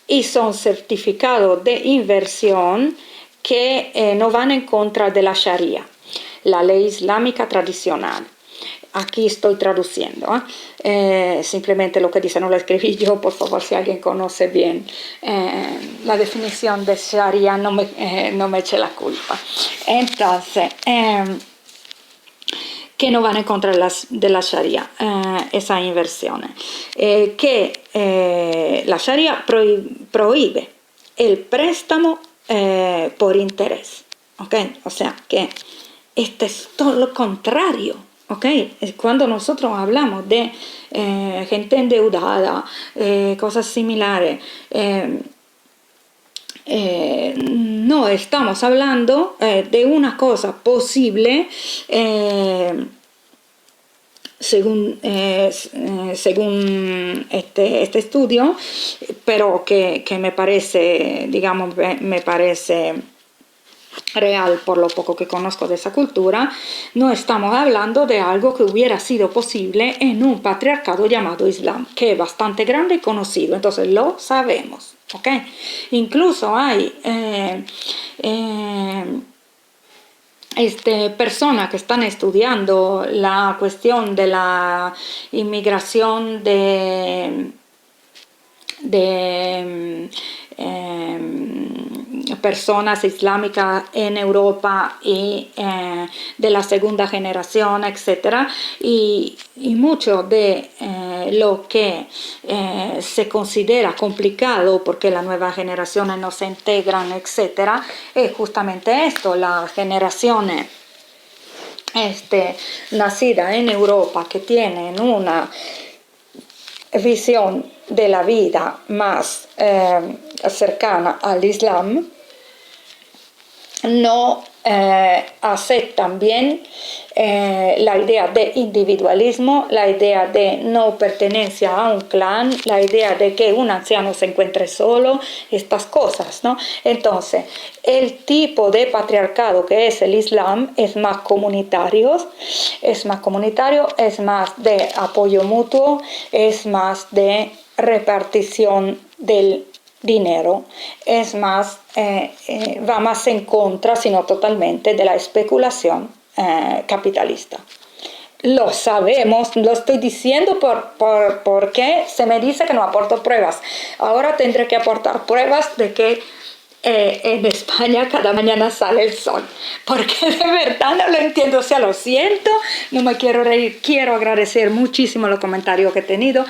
y son certificados de inversión que no van en contra de la Sharia, la ley islámica tradicional. Aquí estoy traduciendo, simplemente lo que dice, no lo escribí yo, por favor, si alguien conoce bien la definición de Sharia, no me eche la culpa. Entonces, que no van en contra de la Sharia, esas inversiones. Que la Sharia prohíbe el préstamo por interés. ¿Okay? O sea, que este es todo lo contrario. ¿Okay? Cuando nosotros hablamos de gente endeudada, cosas similares, no estamos hablando de una cosa posible según este estudio, pero que me parece, digamos, me parece real por lo poco que conozco de esa cultura. No estamos hablando de algo que hubiera sido posible en un patriarcado llamado Islam, que es bastante grande y conocido, entonces lo sabemos. ¿Okay? Incluso hay personas que están estudiando la cuestión de la inmigración de personas islámicas en Europa y de la segunda generación, etc. Y mucho de lo que se considera complicado porque las nuevas generaciones no se integran, etc. es justamente esto, las generaciones nacidas en Europa que tienen una visión de la vida más cercana al Islam, no aceptan bien la idea de individualismo, la idea de no pertenencia a un clan, la idea de que un anciano se encuentre solo, estas cosas, ¿no? Entonces, el tipo de patriarcado que es el Islam es más comunitario, es más de apoyo mutuo, es más de repartición del dinero, es más, va más en contra, sino totalmente, de la especulación capitalista. Lo sabemos, lo estoy diciendo porque se me dice que no aporto pruebas. Ahora tendré que aportar pruebas de que en España cada mañana sale el sol, porque de verdad no lo entiendo, o sea, lo siento, no me quiero reír, quiero agradecer muchísimo los comentarios que he tenido.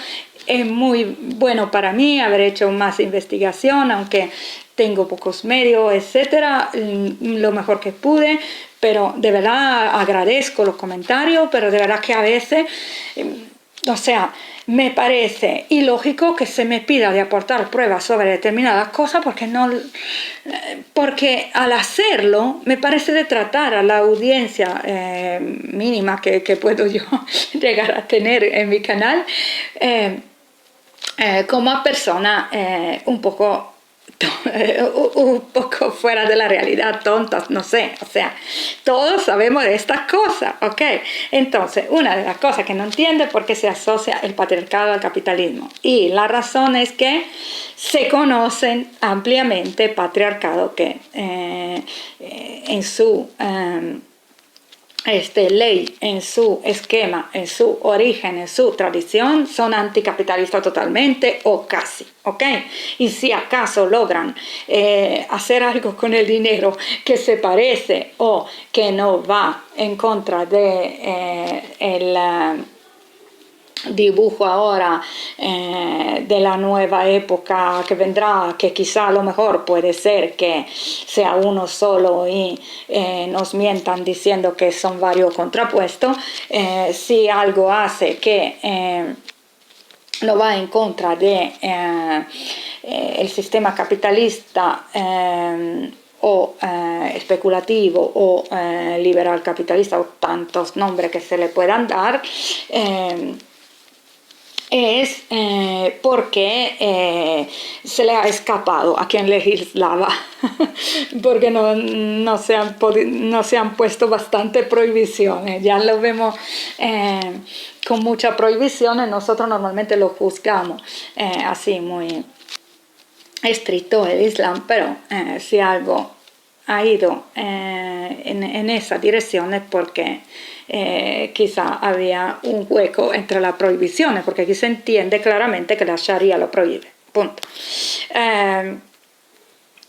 Es muy bueno para mí haber hecho más investigación, aunque tengo pocos medios, etcétera, lo mejor que pude, pero de verdad agradezco los comentarios, pero de verdad que a veces O sea, me parece ilógico que se me pida de aportar pruebas sobre determinadas cosas porque al hacerlo me parece de tratar a la audiencia mínima que puedo yo llegar a tener en mi canal como a persona un poco fuera de la realidad, tontas, no sé, o sea, todos sabemos de estas cosas, ¿ok? Entonces, una de las cosas que no entiende es por qué se asocia el patriarcado al capitalismo, y la razón es que se conocen ampliamente patriarcado que en su ley, en su esquema, en su origen, en su tradición, son anticapitalistas totalmente o casi, ¿ok? Y si acaso logran hacer algo con el dinero que se parece o que no va en contra de el dibujo ahora de la nueva época que vendrá, que quizá a lo mejor puede ser que sea uno solo y nos mientan diciendo que son varios contrapuestos, si algo hace que no va en contra de el sistema capitalista o especulativo o liberal capitalista, o tantos nombres que se le puedan dar, es porque se le ha escapado a quien legislaba, porque no se han puesto bastante prohibiciones. Ya lo vemos con muchas prohibiciones, nosotros normalmente lo juzgamos así muy estricto el Islam, pero si algo ha ido en esa dirección es porque quizá había un hueco entre las prohibiciones, porque aquí se entiende claramente que la Sharia lo prohíbe, punto.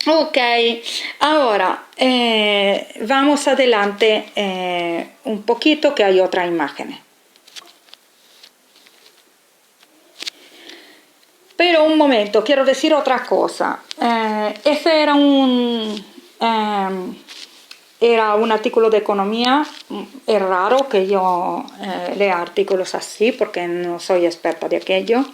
Ok, ahora vamos adelante un poquito, que hay otras imágenes. Pero un momento, quiero decir otra cosa. Ese era era un artículo de economía. Es raro que yo lea artículos así porque no soy experta de aquello.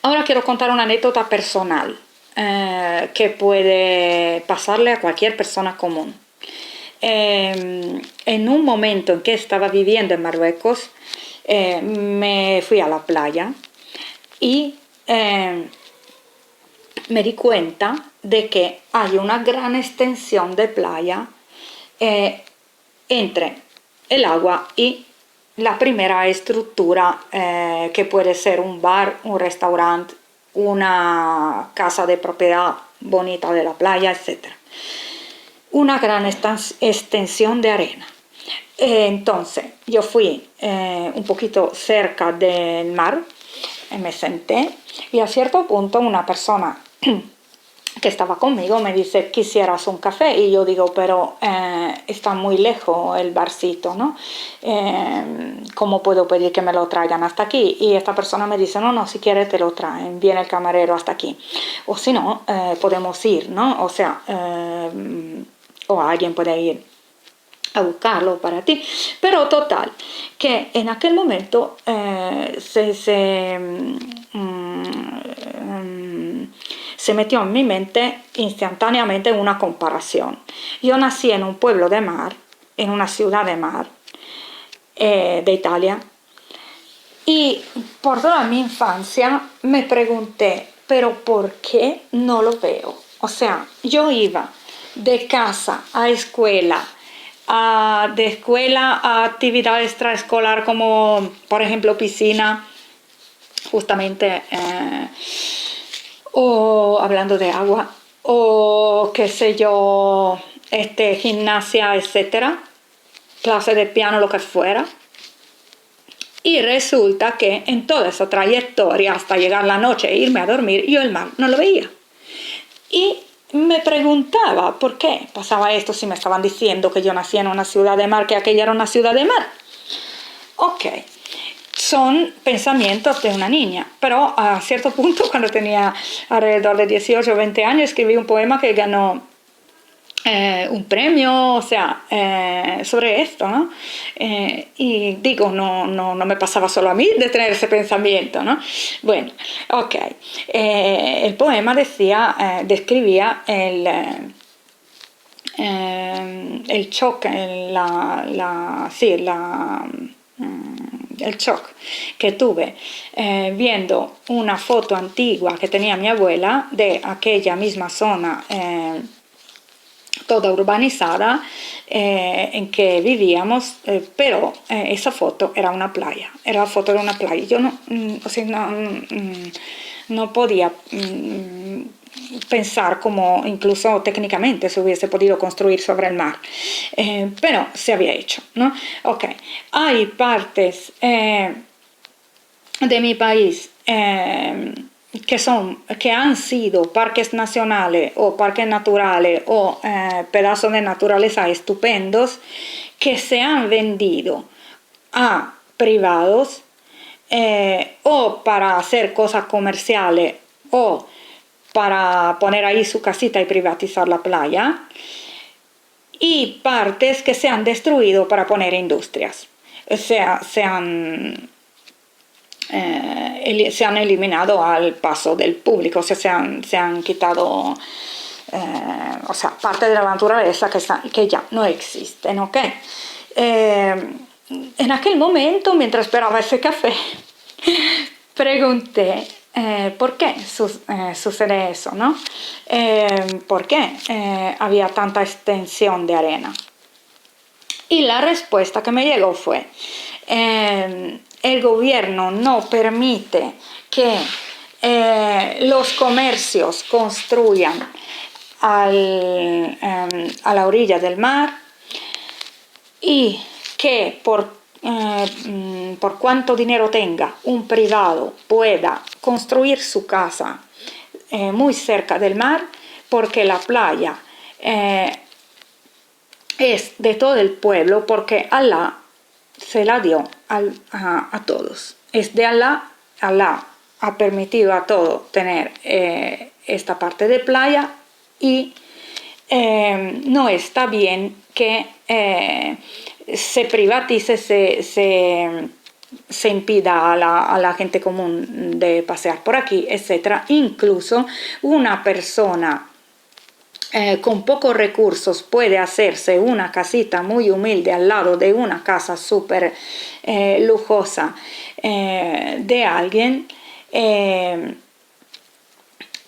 Ahora quiero contar una anécdota personal que puede pasarle a cualquier persona común. En un momento en que estaba viviendo en Marruecos, me fui a la playa y me di cuenta de que hay una gran extensión de playa entre el agua y la primera estructura que puede ser un bar, un restaurante, una casa de propiedad bonita de la playa, etc. Una gran extensión de arena. Entonces yo fui un poquito cerca del mar, me senté y a cierto punto una persona que estaba conmigo me dice: ¿quisieras un café? Y yo digo: pero está muy lejos el barcito, ¿no? ¿Cómo puedo pedir que me lo traigan hasta aquí? Y esta persona me dice: no, si quieres te lo traen, viene el camarero hasta aquí, o si no, podemos ir, ¿no? O sea, o alguien puede ir a buscarlo para ti. Pero total, que en aquel momento se metió en mi mente instantáneamente una comparación. Yo nací en un pueblo de mar, en una ciudad de mar de Italia, y por toda mi infancia me pregunté: pero ¿por qué no lo veo? O sea, yo iba de casa a escuela, de escuela a actividad extraescolar como por ejemplo piscina, justamente, o hablando de agua, o qué sé yo, gimnasia, etcétera, clase de piano, lo que fuera. Y resulta que en toda esa trayectoria hasta llegar la noche e irme a dormir, yo el mar no lo veía. Y me preguntaba por qué pasaba esto, si me estaban diciendo que yo nací en una ciudad de mar, que aquella era una ciudad de mar. Ok, son pensamientos de una niña, pero a cierto punto, cuando tenía alrededor de 18 o 20 años, escribí un poema que ganó un premio, o sea, sobre esto, ¿no? Y digo, no me pasaba solo a mí de tener ese pensamiento, ¿no? Bueno, ok. El poema describía el shock, el shock que tuve viendo una foto antigua que tenía mi abuela de aquella misma zona toda urbanizada en que vivíamos, pero esa foto era una playa, era la foto de una playa. Yo no podía pensar como incluso técnicamente se hubiese podido construir sobre el mar, pero se había hecho, ¿no? Ok, hay partes de mi país que han sido parques nacionales o parques naturales o pedazos de naturaleza estupendos que se han vendido a privados o para hacer cosas comerciales o para poner ahí su casita y privatizar la playa, y partes que se han destruido para poner industrias. O sea, se han eliminado al paso del público, o sea, se han quitado, o sea, parte de la naturaleza que ya no existen, ¿ok? En aquel momento, mientras esperaba ese café, pregunté por qué sucede eso, ¿no? ¿Por qué había tanta extensión de arena? Y la respuesta que me llegó fue: el gobierno no permite que los comercios construyan a la orilla del mar, y que por cuánto dinero tenga un privado pueda construir su casa muy cerca del mar, porque la playa es de todo el pueblo, porque Alá se la dio a todos. Es de Alá. Alá ha permitido a todos tener esta parte de playa, y no está bien que se privatice, se impida a la gente común de pasear por aquí, etc. Incluso una persona con pocos recursos puede hacerse una casita muy humilde al lado de una casa súper lujosa de alguien,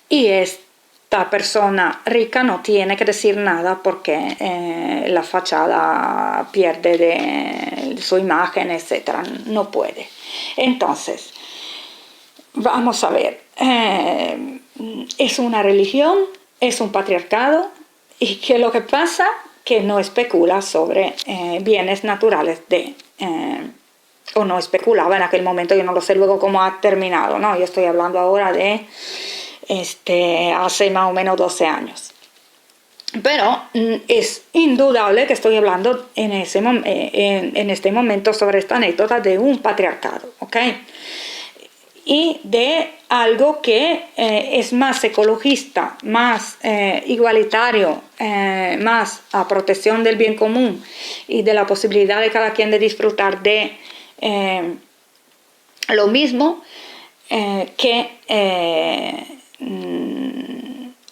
y esta persona rica no tiene que decir nada porque la fachada pierde de su imagen, etc. No puede. Entonces, vamos a ver, es una religión, es un patriarcado, y que lo que pasa que no especula sobre bienes naturales o no especulaba en aquel momento. Yo no lo sé luego cómo ha terminado, ¿no? Yo estoy hablando ahora de hace más o menos 12 años. Pero es indudable que estoy hablando en este momento sobre esta anécdota de un patriarcado, ¿ok? Y de algo que es más ecologista, más igualitario, más a protección del bien común y de la posibilidad de cada quien de disfrutar de lo mismo que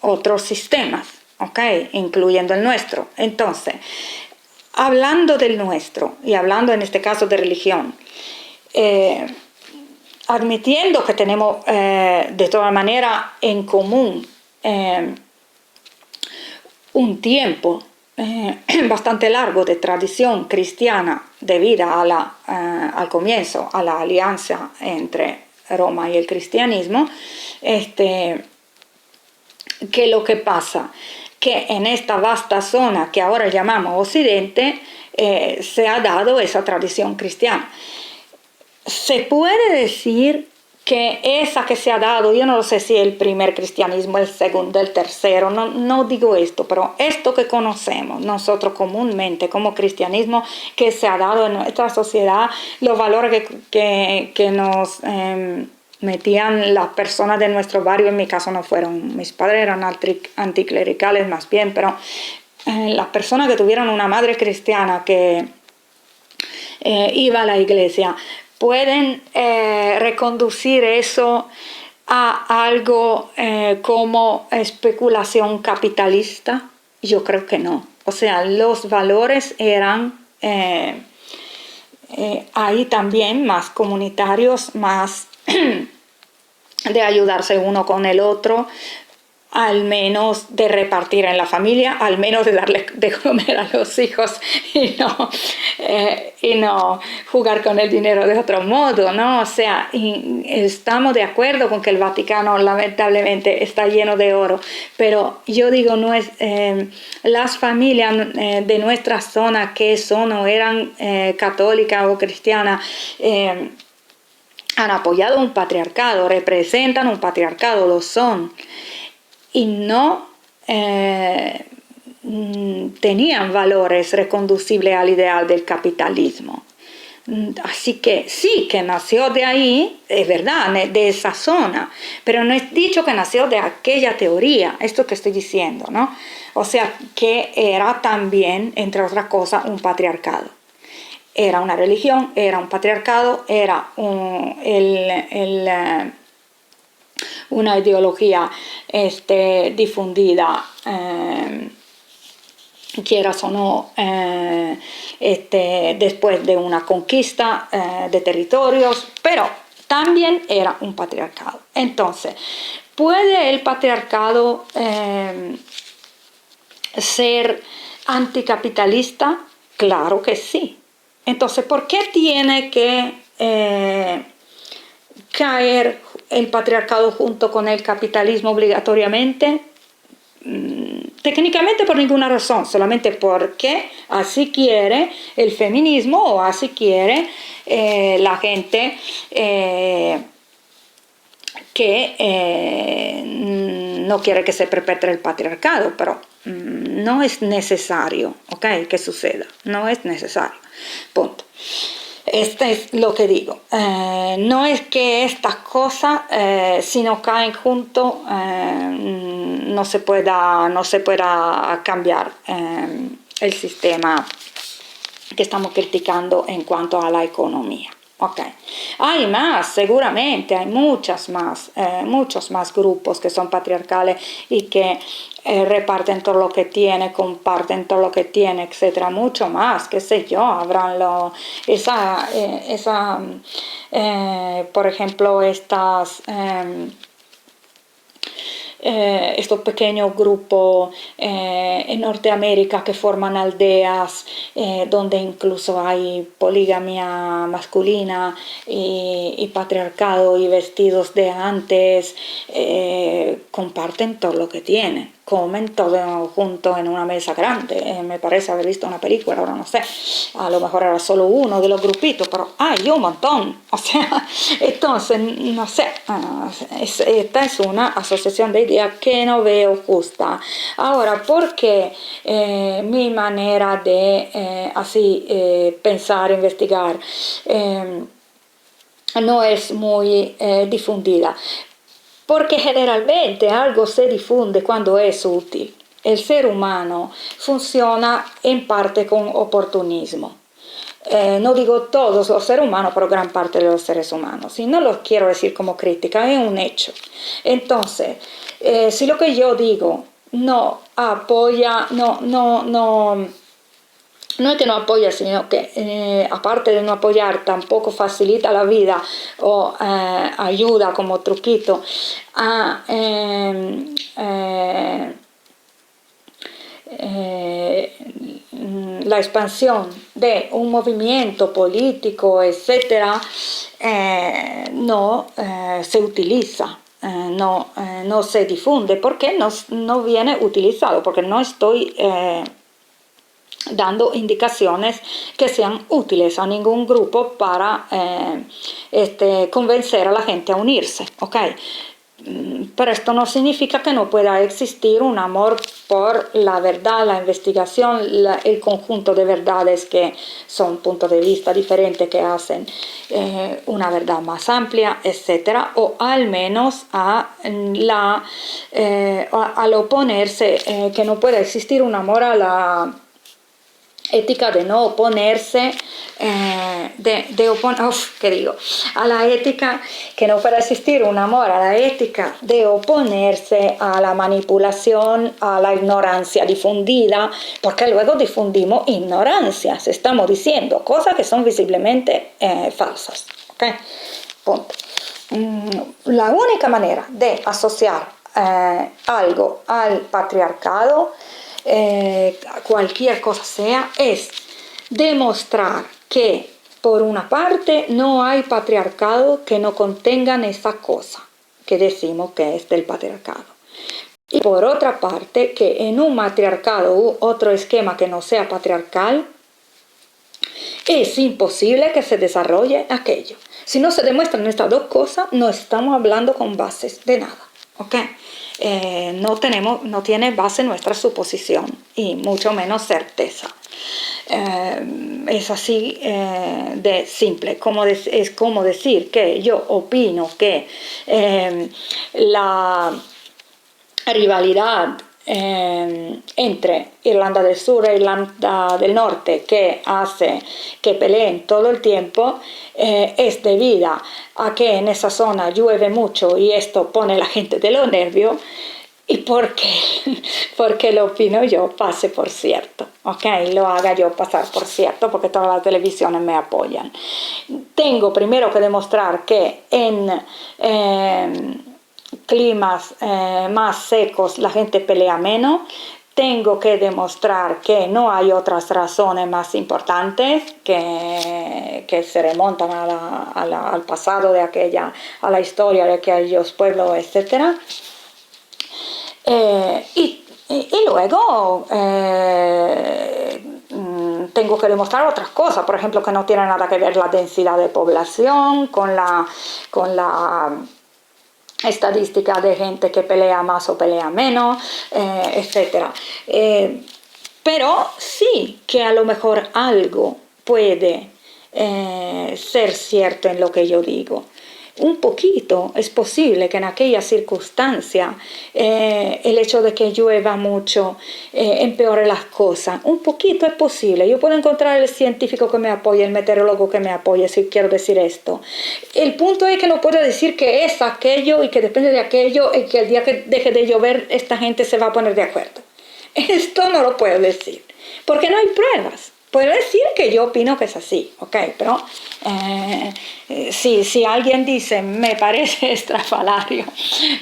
otros sistemas, ¿ok? Incluyendo el nuestro. Entonces, hablando del nuestro y hablando en este caso de religión, admitiendo que tenemos de todas maneras en común un tiempo bastante largo de tradición cristiana debida al comienzo, a la alianza entre Roma y el cristianismo, que lo que pasa que en esta vasta zona que ahora llamamos Occidente se ha dado esa tradición cristiana. Se puede decir que esa que se ha dado, yo no lo sé si el primer cristianismo, el segundo, el tercero, no digo esto, pero esto que conocemos nosotros comúnmente como cristianismo, que se ha dado en nuestra sociedad, los valores que nos metían las personas de nuestro barrio, en mi caso no fueron, mis padres eran anticlericales más bien, pero las personas que tuvieron una madre cristiana que iba a la iglesia, pueden reconducir eso a algo como especulación capitalista. Yo creo que no. O sea, los valores eran ahí también más comunitarios, más de ayudarse uno con el otro, al menos de repartir en la familia, al menos de darle de comer a los hijos y no jugar con el dinero de otro modo, ¿no? O sea, estamos de acuerdo con que el Vaticano lamentablemente está lleno de oro, pero yo digo, no es, las familias de nuestra zona que son o eran católicas o cristianas, han apoyado un patriarcado, representan un patriarcado, lo son, y no tenían valores reconducibles al ideal del capitalismo. Así que sí, que nació de ahí, es verdad, de esa zona, pero no es dicho que nació de aquella teoría, esto que estoy diciendo, ¿no? O sea, que era también, entre otras cosas, un patriarcado. Era una religión, era un patriarcado, era una ideología difundida, quieras o no, después de una conquista de territorios, pero también era un patriarcado. Entonces, ¿puede el patriarcado ser anticapitalista? Claro que sí. Entonces, ¿por qué tiene que caer el patriarcado junto con el capitalismo obligatoriamente? Técnicamente por ninguna razón, solamente porque así quiere el feminismo o así quiere la gente que no quiere que se perpetre el patriarcado, pero no es necesario, ¿ok? Que suceda, no es necesario, punto. Este es lo que digo. No es que estas cosas, si no caen juntos, no se pueda cambiar el sistema que estamos criticando en cuanto a la economía. Okay. Hay más, seguramente, hay muchos más grupos que son patriarcales y que reparten todo lo que tiene, comparten todo lo que tiene, etcétera, mucho más, qué sé yo, habrán por ejemplo, estos pequeños grupos en Norteamérica que forman aldeas donde incluso hay poligamia masculina y patriarcado y vestidos de antes, comparten todo lo que tienen, comen todo junto en una mesa grande. Me parece haber visto una película, ahora no sé, a lo mejor era solo uno de los grupitos, pero hay un montón. O sea, entonces, no sé, esta es una asociación de ideas que no veo justa. Ahora, ¿por qué mi manera de pensar, investigar, no es muy difundida? Porque generalmente algo se difunde cuando es útil. El ser humano funciona en parte con oportunismo. No digo todos los seres humanos, pero gran parte de los seres humanos. Y no lo quiero decir como crítica, es un hecho. Entonces, si lo que yo digo no apoya, no es que no apoya, sino que aparte de no apoyar, tampoco facilita la vida o ayuda como truquito a la expansión de un movimiento político, etcétera, no se utiliza. No se difunde porque no viene utilizado, porque no estoy dando indicaciones que sean útiles a ningún grupo para convencer a la gente a unirse, ¿ok? Pero esto no significa que no pueda existir un amor por la verdad, la investigación, el conjunto de verdades que son puntos de vista diferentes que hacen una verdad más amplia, etcétera, o al menos al oponerse, que no pueda existir un amor a la ética de no oponerse, a la ética, que no pueda existir un amor a la ética de oponerse a la manipulación, a la ignorancia difundida, porque luego difundimos ignorancias, estamos diciendo cosas que son visiblemente falsas. ¿Okay? Punto. La única manera de asociar algo al patriarcado, cualquier cosa sea, es demostrar que por una parte no hay patriarcado que no contengan esa cosa que decimos que es del patriarcado, y por otra parte que en un matriarcado u otro esquema que no sea patriarcal es imposible que se desarrolle aquello. Si no se demuestran estas dos cosas, no estamos hablando con bases de nada, ¿ok? No tiene base nuestra suposición y mucho menos certeza. Es así de simple, es como decir que yo opino que la rivalidad entre Irlanda del Sur e Irlanda del Norte, que hace que peleen todo el tiempo, es debida a que en esa zona llueve mucho y esto pone a la gente de los nervios, y porque lo opino yo pase por cierto, ¿ok? Lo haga yo pasar por cierto, porque todas las televisiones me apoyan. Tengo primero que demostrar que en climas más secos la gente pelea menos. Tengo que demostrar que no hay otras razones más importantes que se remontan al pasado de aquella, a la historia de aquellos pueblos, etc. Y luego tengo que demostrar otras cosas, por ejemplo, que no tiene nada que ver la densidad de población con la estadística de gente que pelea más o pelea menos, etc. Pero sí que a lo mejor algo puede ser cierto en lo que yo digo. Un poquito es posible que en aquella circunstancia el hecho de que llueva mucho empeore las cosas. Un poquito es posible. Yo puedo encontrar el científico que me apoye, el meteorólogo que me apoye, si quiero decir esto. El punto es que no puedo decir que es aquello y que depende de aquello y que el día que deje de llover esta gente se va a poner de acuerdo. Esto no lo puedo decir, porque no hay pruebas. Puedo decir que yo opino que es así, ¿ok? Pero si alguien dice, me parece estrafalario,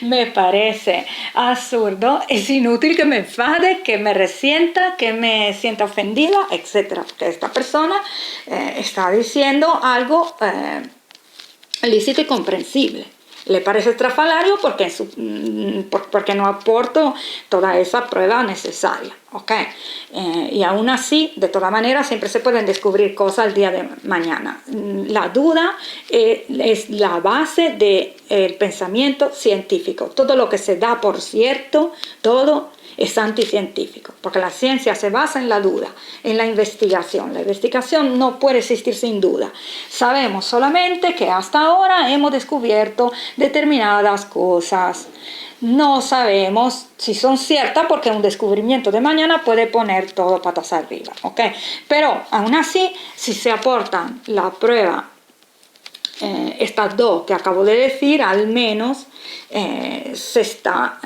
me parece absurdo, es inútil que me enfade, que me resienta, que me sienta ofendida, etc. Porque esta persona está diciendo algo lícito y comprensible. Le parece estrafalario porque no aporto toda esa prueba necesaria, ¿ok? Y aún así, de todas maneras, siempre se pueden descubrir cosas el día de mañana. La duda es la base del pensamiento científico. Todo lo que se da por cierto, todo es anticientífico, porque la ciencia se basa en la duda, en la investigación. La investigación no puede existir sin duda. Sabemos solamente que hasta ahora hemos descubierto determinadas cosas. No sabemos si son ciertas, porque un descubrimiento de mañana puede poner todo patas arriba, ¿ok? Pero aún así, si se aportan la prueba, estas dos que acabo de decir, al menos se está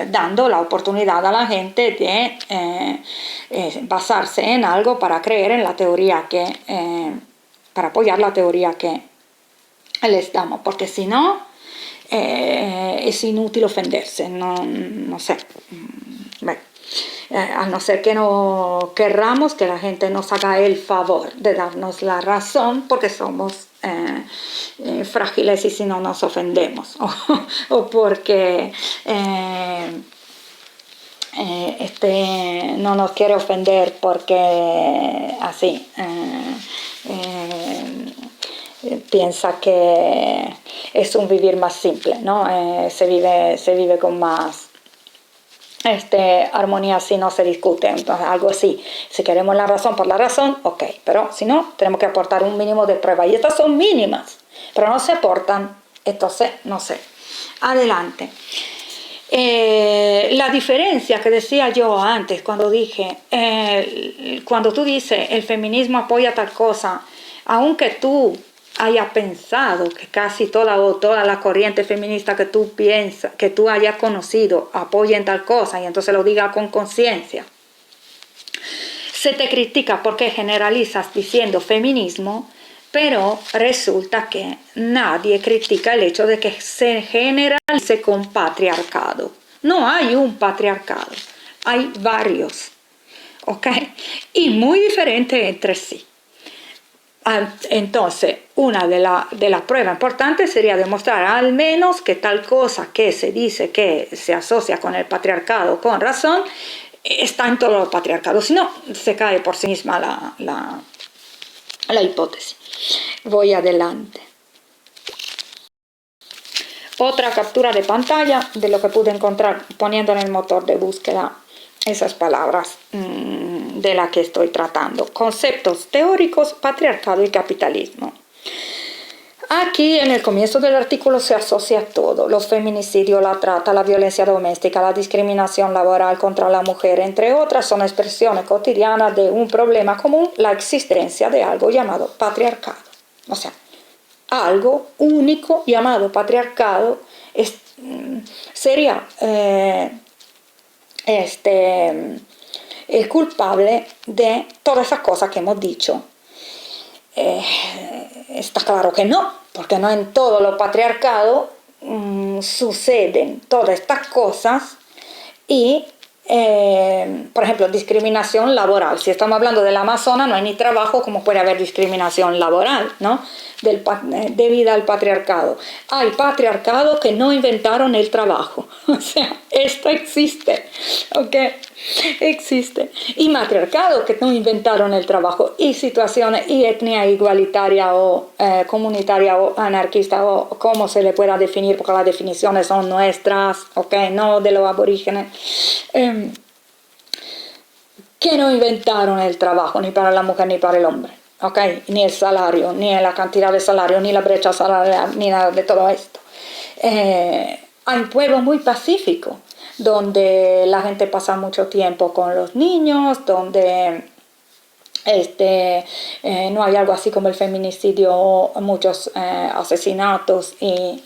dando la oportunidad a la gente de basarse en algo para creer en la teoría para apoyar la teoría que les damos, porque si no es inútil ofenderse, no sé. Bueno, a no ser que no querramos que la gente nos haga el favor de darnos la razón, porque somos frágiles y si no nos ofendemos, o porque no nos quiere ofender porque así piensa que es un vivir más simple, ¿no? Se vive con más armonía si no se discute, entonces algo así. Si queremos la razón por la razón, ok, pero si no, tenemos que aportar un mínimo de prueba y estas son mínimas, pero no se aportan, entonces no sé. Adelante. La diferencia que decía yo antes cuando dije, cuando tú dices el feminismo apoya tal cosa, aunque tú hayas pensado que casi toda la corriente feminista que tú piensas, que tú hayas conocido apoyen tal cosa y entonces lo diga con conciencia, se te critica porque generalizas diciendo feminismo, pero resulta que nadie critica el hecho de que se generalice con patriarcado. No hay un patriarcado, hay varios, ¿ok? Y muy diferentes entre sí. Entonces, una de las pruebas importantes sería demostrar al menos que tal cosa que se dice que se asocia con el patriarcado con razón, está en todo el patriarcado. Si no, se cae por sí misma la hipótesis. Voy adelante. Otra captura de pantalla de lo que pude encontrar poniendo en el motor de búsqueda esas palabras de las que estoy tratando. Conceptos teóricos, patriarcado y capitalismo. Aquí en el comienzo del artículo se asocia todo, los feminicidios, la trata, la violencia doméstica, la discriminación laboral contra la mujer, entre otras, son expresiones cotidianas de un problema común, la existencia de algo llamado patriarcado. O sea, algo único llamado patriarcado sería el culpable de todas esas cosas que hemos dicho. Está claro que no, porque no en todo lo patriarcado suceden todas estas cosas y, por ejemplo, discriminación laboral. Si estamos hablando del Amazonas, no hay ni trabajo, como puede haber discriminación laboral, ¿no? Debido al patriarcado. Hay patriarcados que no inventaron el trabajo. O sea, esto existe, ¿ok? Existe. Y matriarcados que no inventaron el trabajo. Y situaciones, y etnia igualitaria o comunitaria o anarquista o como se le pueda definir, porque las definiciones son nuestras, ¿ok? No de los aborígenes. Que no inventaron el trabajo ni para la mujer ni para el hombre. Okay, ni el salario, ni la cantidad de salario, ni la brecha salarial, ni nada de todo esto. Hay pueblos muy pacíficos, donde la gente pasa mucho tiempo con los niños, donde no hay algo así como el feminicidio, muchos asesinatos y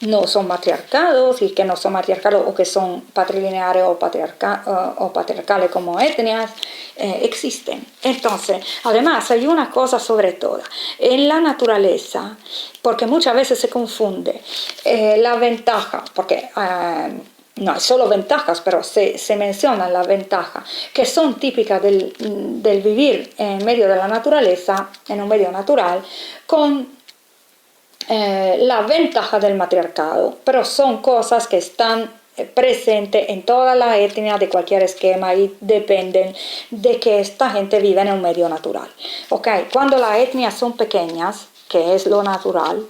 no son matriarcados, y que no son matriarcados o que son patrilineares o patriarcales como etnias, existen. Entonces, además hay una cosa sobre todo, en la naturaleza, porque muchas veces se confunde la ventaja, porque no hay solo ventajas, pero se mencionan las ventajas que son típicas del vivir en medio de la naturaleza, en un medio natural, con la ventaja del matriarcado, pero son cosas que están presentes en toda la etnia de cualquier esquema y dependen de que esta gente vive en un medio natural. Okay. Cuando las etnias son pequeñas, que es lo natural,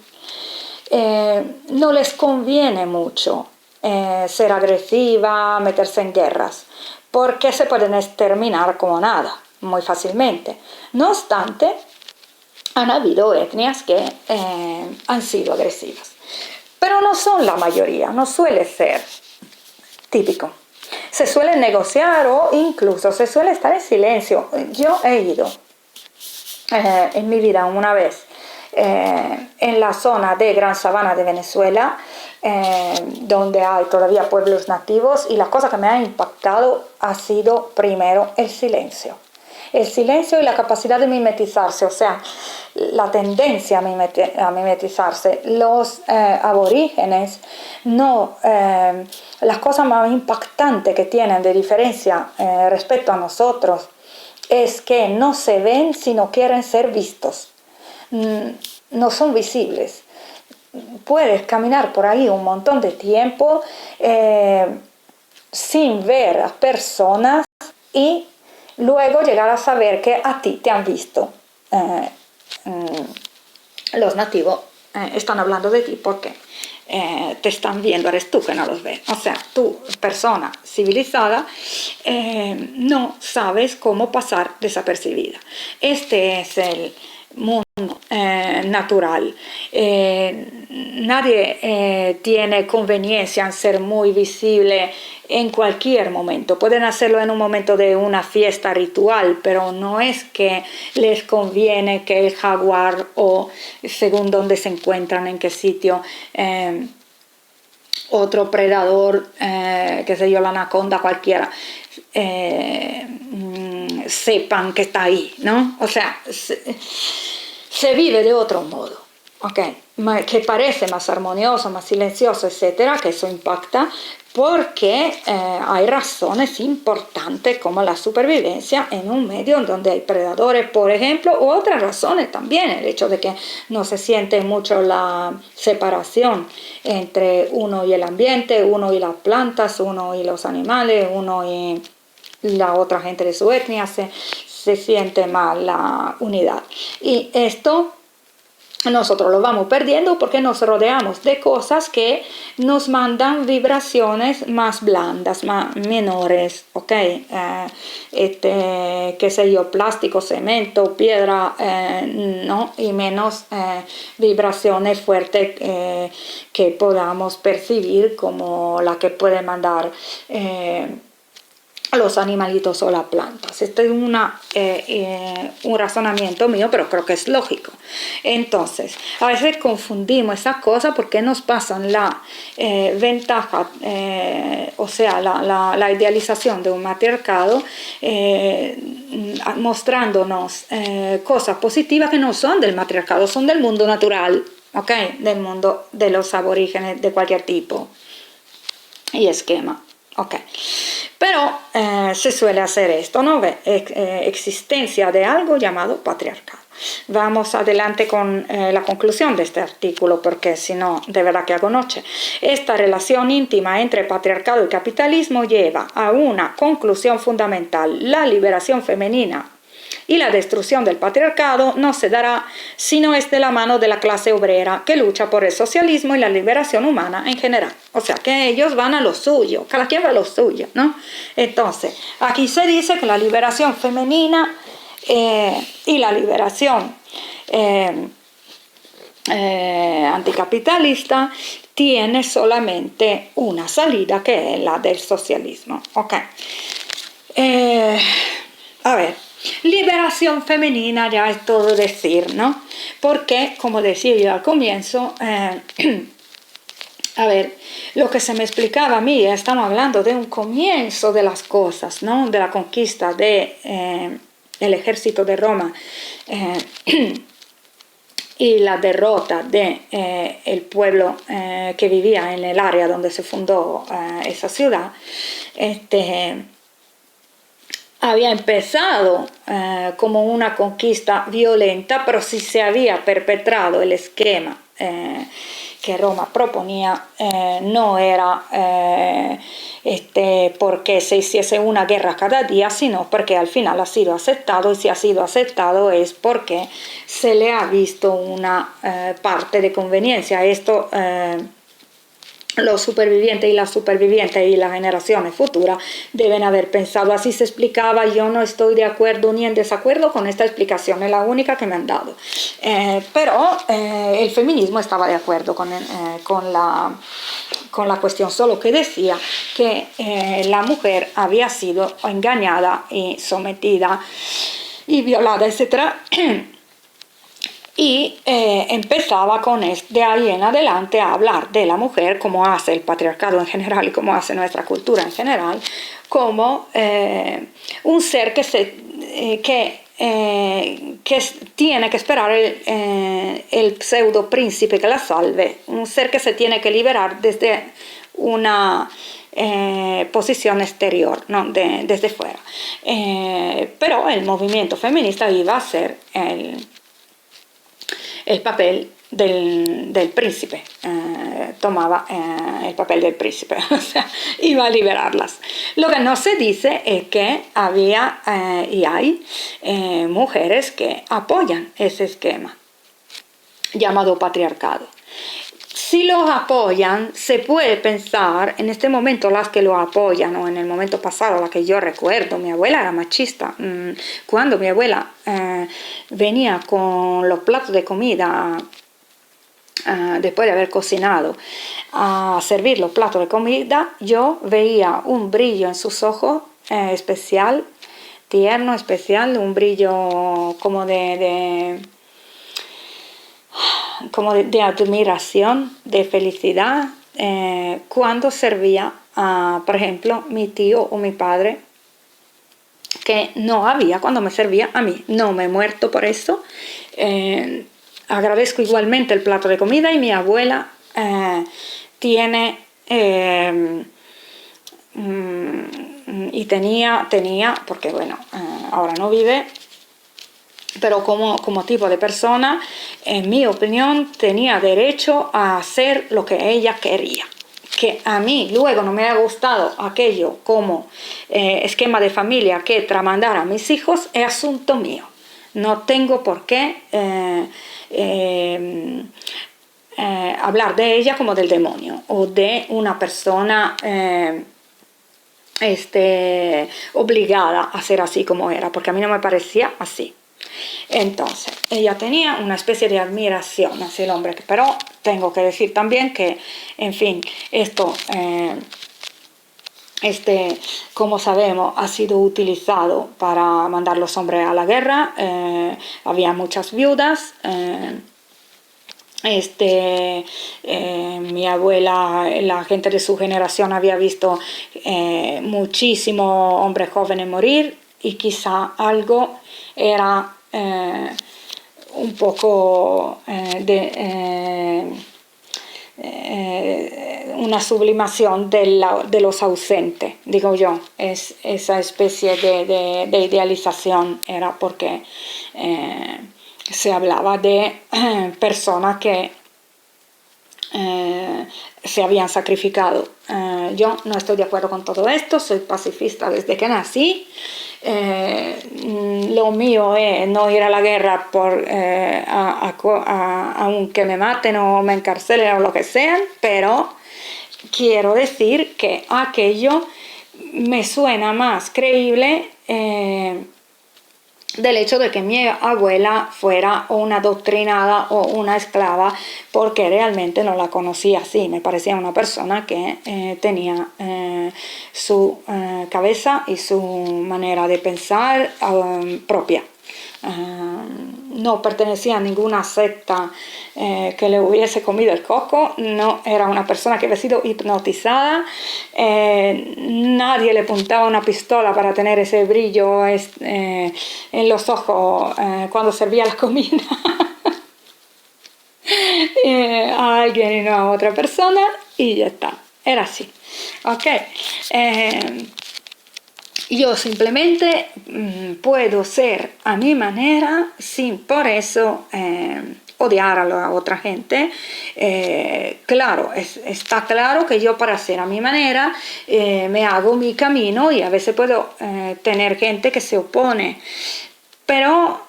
no les conviene mucho ser agresiva, meterse en guerras, porque se pueden exterminar como nada, muy fácilmente. No obstante, han habido etnias que han sido agresivas, pero no son la mayoría, no suele ser típico. Se suele negociar o incluso se suele estar en silencio. Yo he ido en mi vida una vez en la zona de Gran Sabana de Venezuela, donde hay todavía pueblos nativos, y la cosa que me ha impactado ha sido primero el silencio. El silencio y la capacidad de mimetizarse, o sea, la tendencia a mimetizarse. Los aborígenes, no, las cosas más impactantes que tienen de diferencia respecto a nosotros es que no se ven si no quieren ser vistos. No son visibles. Puedes caminar por ahí un montón de tiempo sin ver a personas y luego llegar a saber que a ti te han visto los nativos están hablando de ti porque te están viendo, eres tú que no los ves. O sea, tú, persona civilizada, no sabes cómo pasar desapercibida. Este es el mundo natural. Nadie tiene conveniencia en ser muy visible en cualquier momento. Pueden hacerlo en un momento de una fiesta ritual, pero no es que les conviene que el jaguar o según dónde se encuentran, en qué sitio, otro predador, qué sé yo, la anaconda cualquiera, sepan que está ahí, ¿no? O sea, se vive de otro modo, ¿ok? Que parece más armonioso, más silencioso, etcétera, que eso impacta porque hay razones importantes como la supervivencia en un medio donde hay predadores, por ejemplo, u otras razones también, el hecho de que no se siente mucho la separación entre uno y el ambiente, uno y las plantas, uno y los animales, uno y la otra gente de su etnia, se siente más la unidad. Y esto nosotros lo vamos perdiendo porque nos rodeamos de cosas que nos mandan vibraciones más blandas, más menores, ¿ok? Qué sé yo, plástico, cemento, piedra, ¿no? Y menos vibraciones fuertes que podamos percibir como la que puede mandar los animalitos o las plantas. Este es un razonamiento mío, pero creo que es lógico. Entonces, a veces confundimos esas cosas porque nos pasan la ventaja, o sea, la idealización de un matriarcado, mostrándonos cosas positivas que no son del matriarcado, son del mundo natural, ¿ok? Del mundo de los aborígenes de cualquier tipo y esquema. Ok, pero se suele hacer esto, ¿no? Existencia de algo llamado patriarcado. Vamos adelante con la conclusión de este artículo, porque si no, de verdad que hago noche. Esta relación íntima entre patriarcado y capitalismo lleva a una conclusión fundamental: la liberación femenina y la destrucción del patriarcado no se dará si no es de la mano de la clase obrera que lucha por el socialismo y la liberación humana en general. O sea, que ellos van a lo suyo, cada quien va a lo suyo, ¿no? Entonces, aquí se dice que la liberación femenina y la liberación anticapitalista tiene solamente una salida, que es la del socialismo. Ok. A ver. Liberación femenina ya es todo decir, ¿no? Porque, como decía yo al comienzo, a ver, lo que se me explicaba a mí, estamos hablando de un comienzo de las cosas, ¿no? De la conquista del ejército de Roma y la derrota de el pueblo que vivía en el área donde se fundó esa ciudad. Había empezado como una conquista violenta, pero si se había perpetrado el esquema que Roma proponía, no era porque se hiciese una guerra cada día, sino porque al final ha sido aceptado, y si ha sido aceptado es porque se le ha visto una parte de conveniencia. Esto los supervivientes y las supervivientes y las generaciones futuras deben haber pensado. Así se explicaba. Yo no estoy de acuerdo ni en desacuerdo con esta explicación, es la única que me han dado, pero el feminismo estaba de acuerdo con la cuestión, solo que decía que la mujer había sido engañada y sometida y violada, etcétera. Y empezaba de ahí en adelante a hablar de la mujer, como hace el patriarcado en general y como hace nuestra cultura en general, como un ser que tiene que esperar el pseudo príncipe que la salve, un ser que se tiene que liberar desde una posición exterior, ¿no? Desde fuera. Pero el movimiento feminista iba a ser el papel del príncipe, tomaba el papel del príncipe, o sea, iba a liberarlas. Lo que no se dice es que había y hay mujeres que apoyan ese esquema. llamado patriarcado. Si los apoyan, se puede pensar, en este momento las que lo apoyan, o en el momento pasado, la que yo recuerdo, mi abuela era machista. Cuando mi abuela venía con los platos de comida, después de haber cocinado, a servir los platos de comida, yo veía un brillo en sus ojos especial, tierno, especial, un brillo como de admiración, de felicidad, cuando servía a, por ejemplo, mi tío o mi padre, que no había cuando me servía a mí. No me he muerto por eso. Agradezco igualmente el plato de comida, y mi abuela tiene y tenía, porque bueno, ahora no vive, pero como tipo de persona, en mi opinión, tenía derecho a hacer lo que ella quería. Que a mí luego no me ha gustado aquello como esquema de familia que tramandara a mis hijos, es asunto mío. No tengo por qué hablar de ella como del demonio o de una persona obligada a ser así como era, porque a mí no me parecía así. Entonces, ella tenía una especie de admiración hacia el hombre, pero tengo que decir también que, en fin, esto, como sabemos, ha sido utilizado para mandar los hombres a la guerra. Había muchas viudas. Mi abuela, la gente de su generación había visto muchísimos hombres jóvenes morir, y quizá algo era un poco una sublimación de los ausentes, digo yo. Esa especie de idealización era porque se hablaba de personas que se habían sacrificado. Yo no estoy de acuerdo con todo esto, soy pacifista desde que nací. Lo mío es no ir a la guerra aunque me maten o me encarcelen o lo que sea, pero quiero decir que aquello me suena más creíble del hecho de que mi abuela fuera una adoctrinada o una esclava, porque realmente no la conocía así. Me parecía una persona que tenía su cabeza y su manera de pensar propia. No pertenecía a ninguna secta que le hubiese comido el coco, no era una persona que había sido hipnotizada, nadie le apuntaba una pistola para tener ese brillo en los ojos cuando servía la comida a alguien y no a otra persona, y ya está, era así. Ok. Yo simplemente puedo ser a mi manera sin por eso odiar a la otra gente. Claro, está claro que yo, para ser a mi manera, me hago mi camino, y a veces puedo tener gente que se opone, pero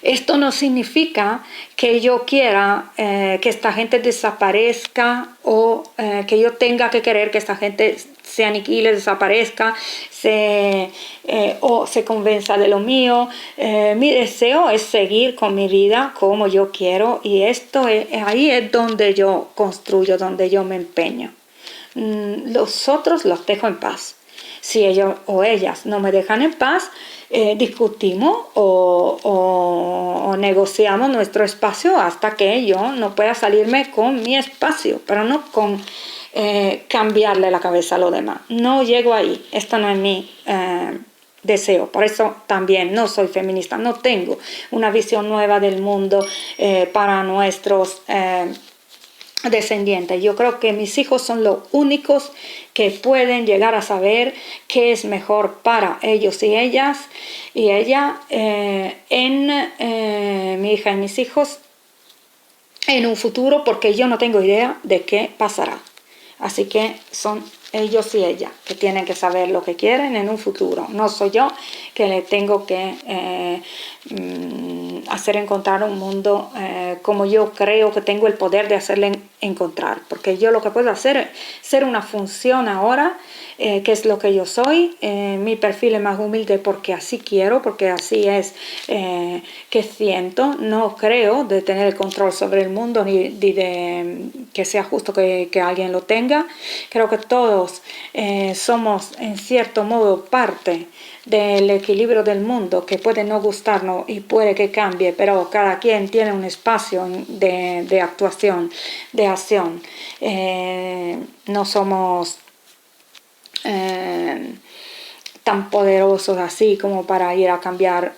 esto no significa que yo quiera que esta gente desaparezca, o que yo tenga que querer que esta gente se aniquile, desaparezca, o se convenza de lo mío. Mi deseo es seguir con mi vida como yo quiero, y ahí es donde yo construyo, donde yo me empeño. Los otros los dejo en paz. Si ellos o ellas no me dejan en paz, discutimos o negociamos nuestro espacio hasta que yo no pueda salirme con mi espacio, pero no con cambiarle la cabeza a los demás. No llego ahí. Esto no es mi deseo. Por eso también no soy feminista. No tengo una visión nueva del mundo para nuestros descendientes. Yo creo que mis hijos son los únicos que pueden llegar a saber qué es mejor para ellos y ellas, y ella mi hija y mis hijos en un futuro, porque yo no tengo idea de qué pasará. Así que son ellos y ella que tienen que saber lo que quieren en un futuro. No soy yo que le tengo que hacer encontrar un mundo como yo creo que tengo el poder de hacerle encontrar, porque yo lo que puedo hacer es ser una función ahora, que es lo que yo soy. Mi perfil es más humilde porque así quiero, porque así es que siento. No creo de tener el control sobre el mundo ni de que sea justo que alguien lo tenga. Creo que todos somos en cierto modo parte del equilibrio del mundo, que puede no gustarnos y puede que cambie, pero cada quien tiene un espacio de actuación, de acción. No somos tan poderosos así como para ir a cambiar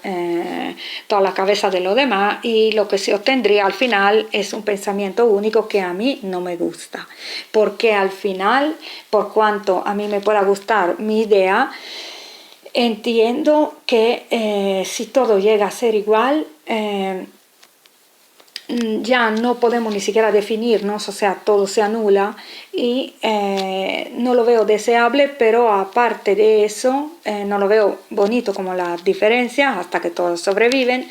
toda la cabeza de los demás, y lo que se obtendría al final es un pensamiento único que a mí no me gusta, porque al final, por cuanto a mí me pueda gustar mi idea, entiendo que si todo llega a ser igual, ya no podemos ni siquiera definirnos, o sea, todo se anula, y no lo veo deseable, pero aparte de eso, no lo veo bonito como las diferencias hasta que todos sobreviven.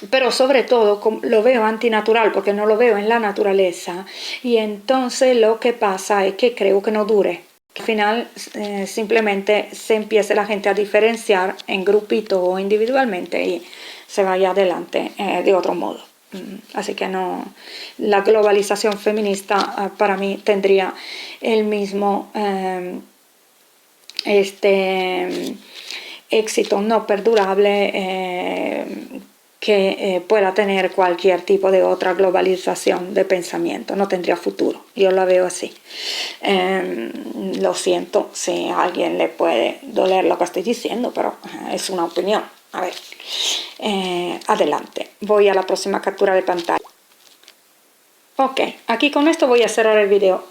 Pero sobre todo lo veo antinatural porque no lo veo en la naturaleza, y entonces lo que pasa es que creo que no dure. Al final simplemente se empiece la gente a diferenciar en grupito o individualmente y se vaya adelante de otro modo. Así que no, la globalización feminista para mí tendría el mismo éxito no perdurable que pueda tener cualquier tipo de otra globalización de pensamiento. No tendría futuro, yo la veo así. Lo siento si a alguien le puede doler lo que estoy diciendo, pero es una opinión. A ver, adelante, voy a la próxima captura de pantalla. Ok, aquí con esto voy a cerrar el video.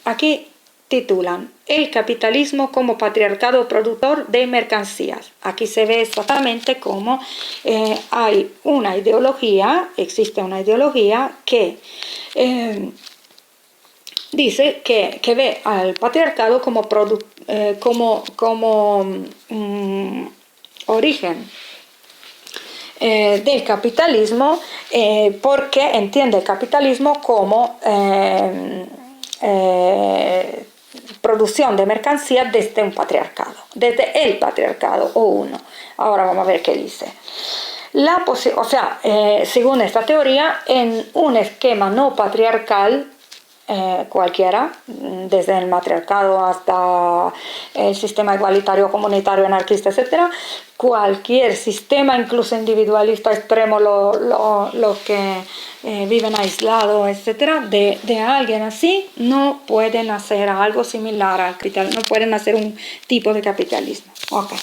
Aquí titulan "El capitalismo como patriarcado productor de mercancías". Aquí se ve exactamente cómo hay una ideología, existe una ideología que dice que ve al patriarcado como origen del capitalismo, porque entiende el capitalismo como producción de mercancías desde un patriarcado, desde el patriarcado o uno. Ahora vamos a ver qué dice. Según esta teoría, en un esquema no patriarcal cualquiera, desde el matriarcado hasta el sistema igualitario, comunitario, anarquista, etcétera, cualquier sistema, incluso individualista extremo, los que viven aislados, etcétera, de alguien así, no pueden hacer algo similar al capitalismo, no pueden hacer un tipo de capitalismo. Okay.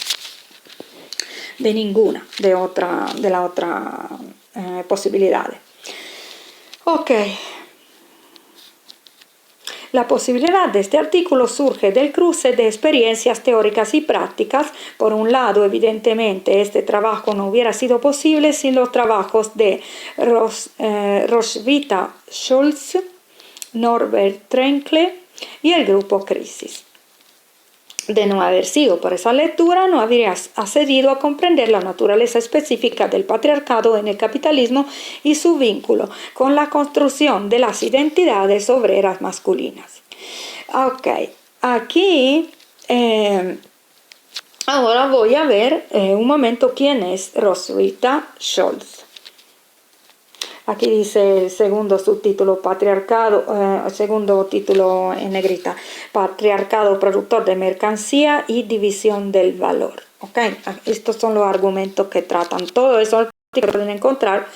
De ninguna de la otra posibilidades. Ok. La posibilidad de este artículo surge del cruce de experiencias teóricas y prácticas. Por un lado, evidentemente, este trabajo no hubiera sido posible sin los trabajos de Roswitha Schulz, Norbert Trenkle y el grupo Crisis. De no haber sido por esa lectura, no habría accedido a comprender la naturaleza específica del patriarcado en el capitalismo y su vínculo con la construcción de las identidades obreras masculinas. Ok, aquí ahora voy a ver un momento quién es Roswitha Schulz. Aquí dice el segundo subtítulo, segundo título en negrita, patriarcado productor de mercancía y división del valor. Okay. Estos son los argumentos que tratan. Todo eso que pueden encontrar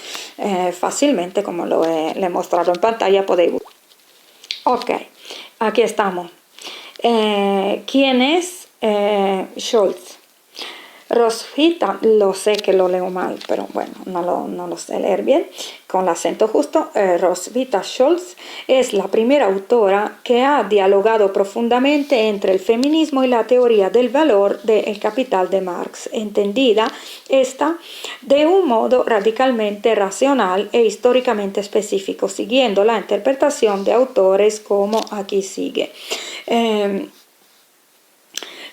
fácilmente, como le he mostrado en pantalla, podéis. Ok, aquí estamos. ¿Quién es Schulz? Roswitha, lo sé que lo leo mal, pero bueno, no lo sé leer bien, con el acento justo. Roswitha Schulz es la primera autora que ha dialogado profundamente entre el feminismo y la teoría del valor del capital de Marx, entendida esta de un modo radicalmente racional e históricamente específico, siguiendo la interpretación de autores como aquí sigue.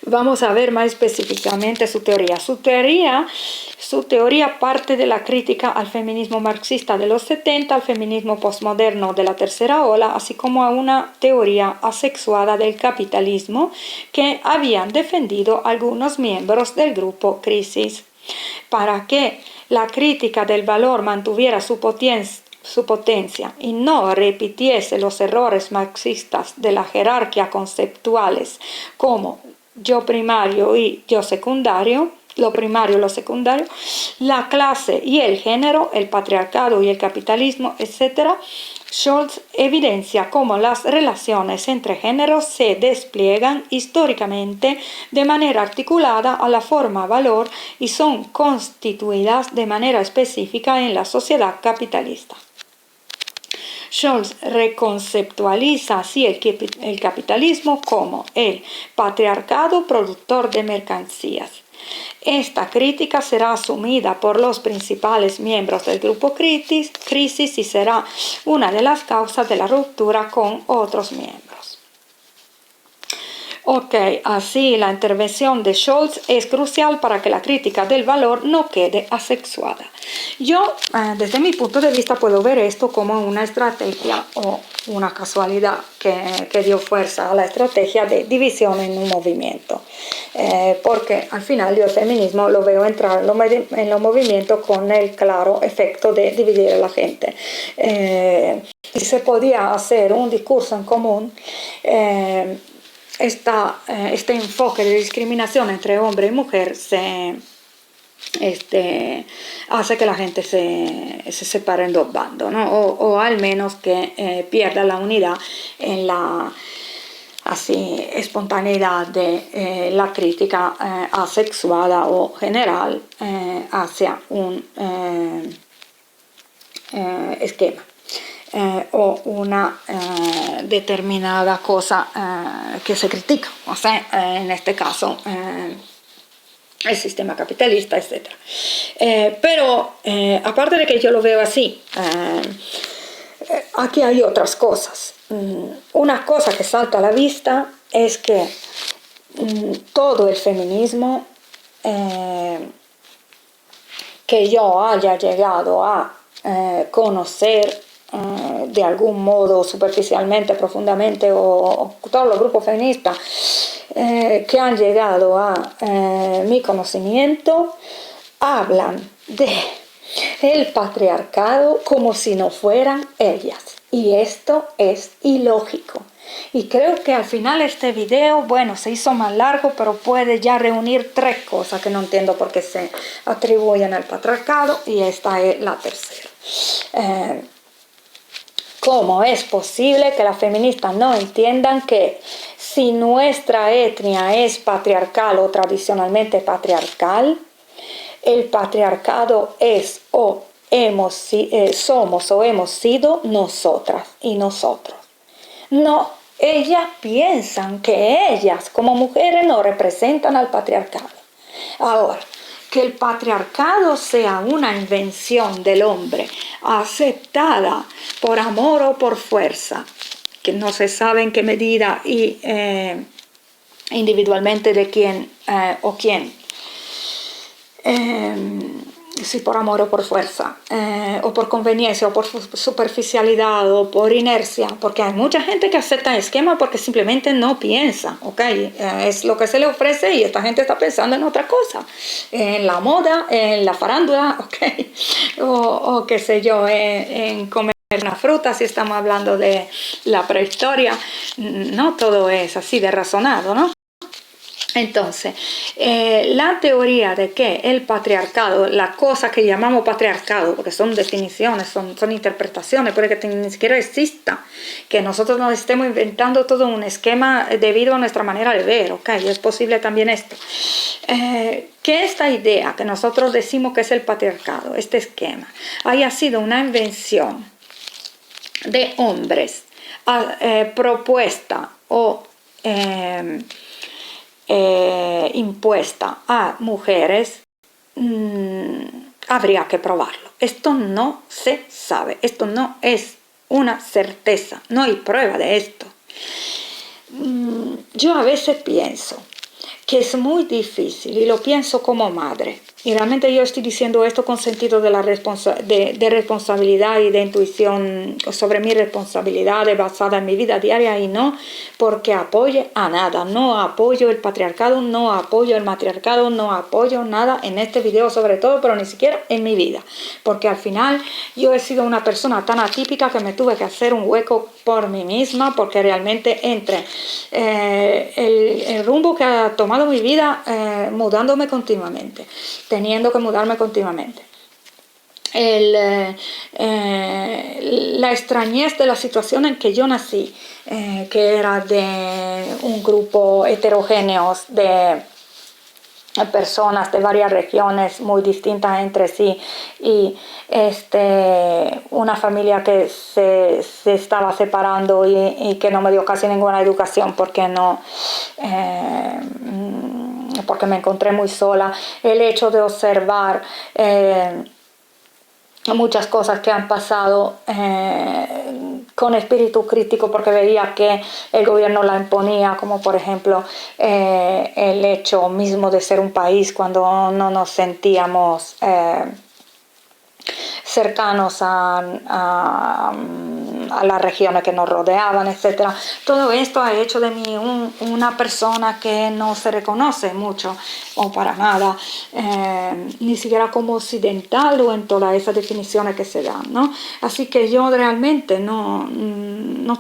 vamos a ver más específicamente su teoría. Su teoría parte de la crítica al feminismo marxista de los 70, al feminismo postmoderno de la tercera ola, así como a una teoría asexuada del capitalismo que habían defendido algunos miembros del grupo Crisis. Para que la crítica del valor mantuviera su potencia y no repitiese los errores marxistas de la jerarquía conceptuales como yo primario y yo secundario, lo primario y lo secundario, la clase y el género, el patriarcado y el capitalismo, etc., Scholz evidencia cómo las relaciones entre géneros se despliegan históricamente de manera articulada a la forma valor y son constituidas de manera específica en la sociedad capitalista. Scholz reconceptualiza así el capitalismo como el patriarcado productor de mercancías. Esta crítica será asumida por los principales miembros del grupo Crisis y será una de las causas de la ruptura con otros miembros. Ok, así la intervención de Scholz es crucial para que la crítica del valor no quede asexuada. Yo, desde mi punto de vista, puedo ver esto como una estrategia o una casualidad que dio fuerza a la estrategia de división en un movimiento. Porque al final yo el feminismo lo veo entrar en los movimientos con el claro efecto de dividir a la gente. Si se podía hacer un discurso en común, este enfoque de discriminación entre hombre y mujer hace que la gente se separe en dos bandos, ¿no? o al menos que pierda la unidad en la espontaneidad de la crítica asexuada o general hacia un esquema. O una determinada cosa que se critica, o sea, en este caso el sistema capitalista, etc. Pero aparte de que yo lo veo así, aquí hay otras cosas. Una cosa que salta a la vista es que todo el feminismo que yo haya llegado a conocer de algún modo superficialmente, profundamente, o todos los grupos feministas que han llegado a mi conocimiento hablan de el patriarcado como si no fueran ellas, y esto es ilógico. Y creo que al final este video, bueno, se hizo más largo, pero puede ya reunir tres cosas que no entiendo por qué se atribuyen al patriarcado, y esta es la tercera. ¿Cómo es posible que las feministas no entiendan que si nuestra etnia es patriarcal o tradicionalmente patriarcal, el patriarcado es o somos o hemos sido nosotras y nosotros? No, ellas piensan que ellas como mujeres no representan al patriarcado. Ahora, que el patriarcado sea una invención del hombre aceptada por amor o por fuerza, que no se sabe en qué medida y individualmente de quién o quién, si por amor o por fuerza, o por conveniencia, o por superficialidad, o por inercia, porque hay mucha gente que acepta el esquema porque simplemente no piensa, ¿ok? Es lo que se le ofrece y esta gente está pensando en otra cosa, en la moda, en la farándula, ¿ok? O qué sé yo, en comer una fruta, si estamos hablando de la prehistoria. No todo es así de razonado, ¿no? Entonces, la teoría de que el patriarcado, la cosa que llamamos patriarcado, porque son definiciones, son interpretaciones, puede que ni siquiera exista, que nosotros nos estemos inventando todo un esquema debido a nuestra manera de ver, ¿ok? Y es posible también esto. Que esta idea que nosotros decimos que es el patriarcado, este esquema, haya sido una invención de hombres propuesta o impuesta a mujeres, habría que probarlo. Esto no se sabe, esto no es una certeza, no hay prueba de esto. Yo a veces pienso que es muy difícil, y lo pienso como madre. Y realmente yo estoy diciendo esto con sentido de, de responsabilidad y de intuición sobre mi responsabilidad basada en mi vida diaria, y no porque apoye a nada. No apoyo el patriarcado, no apoyo el matriarcado, no apoyo nada en este video sobre todo, pero ni siquiera en mi vida. Porque al final yo he sido una persona tan atípica que me tuve que hacer un hueco por mí misma, porque realmente entre el rumbo que ha tomado mi vida, mudándome continuamente, teniendo que mudarme continuamente, la extrañez de la situación en que yo nací, que era de un grupo heterogéneo de personas de varias regiones muy distintas entre sí, y una familia que se estaba separando y que no me dio casi ninguna educación porque porque me encontré muy sola. El hecho de observar muchas cosas que han pasado con espíritu crítico, porque veía que el gobierno la imponía, como por ejemplo el hecho mismo de ser un país cuando no nos sentíamos cercanos a las regiones que nos rodeaban, etcétera. Todo esto ha hecho de mí una persona que no se reconoce mucho o para nada, ni siquiera como occidental o en todas esas definiciones que se dan, ¿no? Así que yo realmente no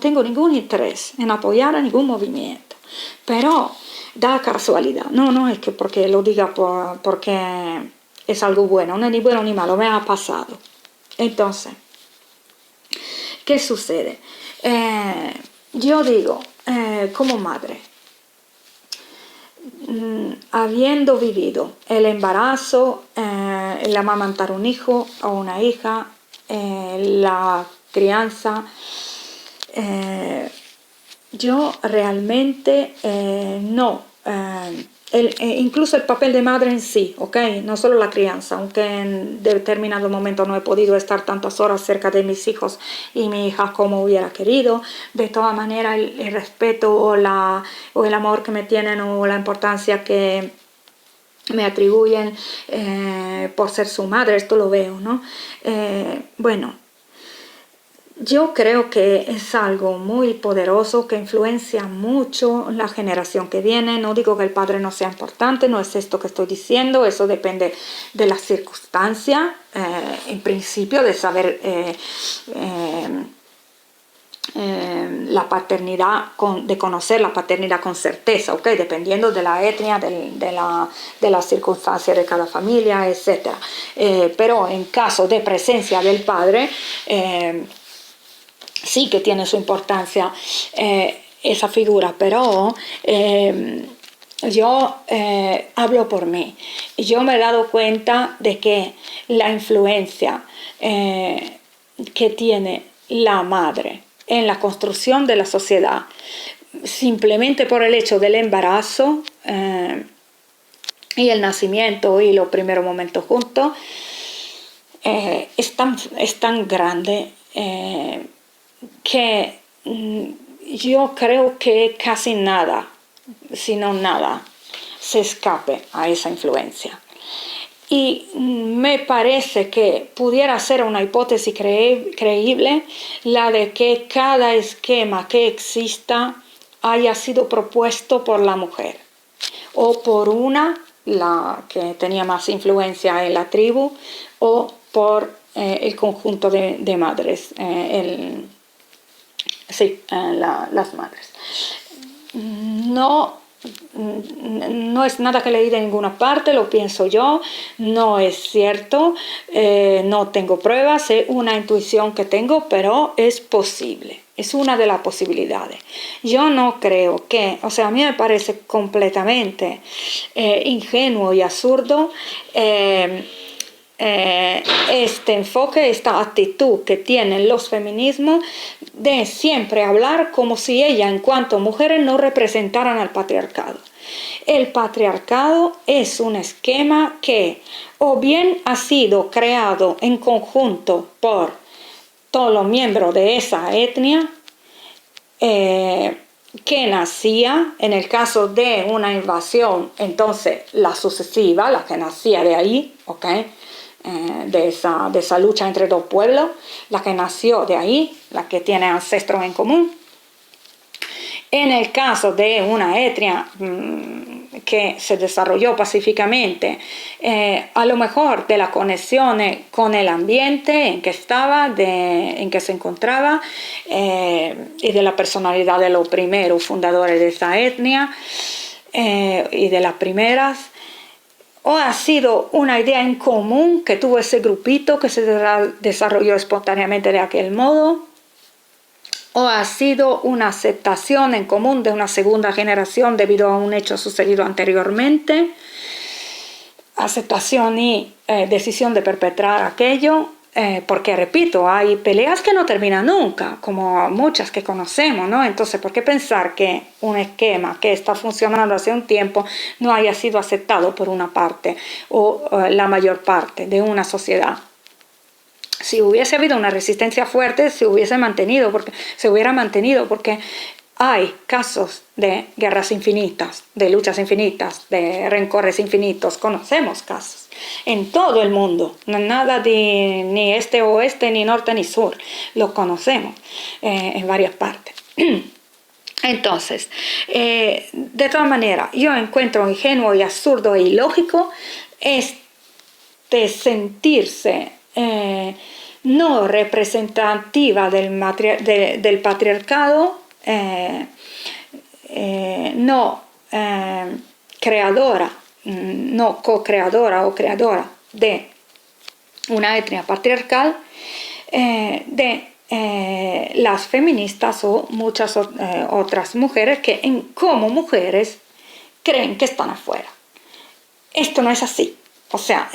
tengo ningún interés en apoyar a ningún movimiento, pero da casualidad, no es que porque lo diga porque es algo bueno, no es ni bueno ni malo, me ha pasado. Entonces, ¿qué sucede? Yo digo, como madre, habiendo vivido el embarazo, el amamantar un hijo o una hija, la crianza, yo realmente no. Incluso el papel de madre en sí, ¿ok? No solo la crianza, aunque en determinado momento no he podido estar tantas horas cerca de mis hijos y mi hija como hubiera querido. De todas maneras, el respeto o el amor que me tienen o la importancia que me atribuyen por ser su madre, esto lo veo, ¿no? Bueno, yo creo que es algo muy poderoso que influencia mucho la generación que viene. No digo que el padre no sea importante, no es esto que estoy diciendo, eso depende de las circunstancias, en principio de saber la paternidad, de conocer la paternidad con certeza, ¿ok? Dependiendo de la etnia, de las circunstancias de cada familia, etc. Pero en caso de presencia del padre, sí que tiene su importancia esa figura, pero yo hablo por mí. Yo me he dado cuenta de que la influencia que tiene la madre en la construcción de la sociedad, simplemente por el hecho del embarazo y el nacimiento y los primeros momentos juntos, es tan grande que yo creo que casi nada, si no nada, se escape a esa influencia. Y me parece que pudiera ser una hipótesis creíble la de que cada esquema que exista haya sido propuesto por la mujer o por la que tenía más influencia en la tribu, o por el conjunto de madres, las madres. No es nada que leí de ninguna parte, lo pienso yo, no es cierto, no tengo pruebas, es una intuición que tengo, pero es posible, es una de las posibilidades. Yo no creo que, o sea, a mí me parece completamente ingenuo y absurdo este enfoque, esta actitud que tienen los feminismos de siempre hablar como si ellas en cuanto mujeres no representaran al patriarcado. El patriarcado es un esquema que o bien ha sido creado en conjunto por todos los miembros de esa etnia, que nacía, en el caso de una invasión, entonces la sucesiva, la que nacía de ahí, ¿ok? De esa lucha entre dos pueblos, la que nació de ahí, la que tiene ancestros en común. En el caso de una etnia que se desarrolló pacíficamente, a lo mejor de las conexiones con el ambiente en que estaba, en que se encontraba, y de la personalidad de los primeros fundadores de esa etnia y de las primeras, o ha sido una idea en común que tuvo ese grupito que se desarrolló espontáneamente de aquel modo, o ha sido una aceptación en común de una segunda generación debido a un hecho sucedido anteriormente, aceptación y decisión de perpetrar aquello, porque repito, hay peleas que no terminan nunca, como muchas que conocemos, ¿no? Entonces, ¿por qué pensar que un esquema que está funcionando hace un tiempo no haya sido aceptado por una parte o la mayor parte de una sociedad? Si hubiese habido una resistencia fuerte, se hubiera mantenido, porque hay casos de guerras infinitas, de luchas infinitas, de rencores infinitos, conocemos casos en todo el mundo, nada de ni este o oeste, ni norte ni sur, lo conocemos en varias partes. Entonces, de todas maneras, yo encuentro ingenuo y absurdo e ilógico sentirse no representativa del patriarcado, no creadora, no co-creadora o creadora de una etnia patriarcal, de las feministas o muchas otras mujeres que como mujeres creen que están afuera. Esto no es así. O sea,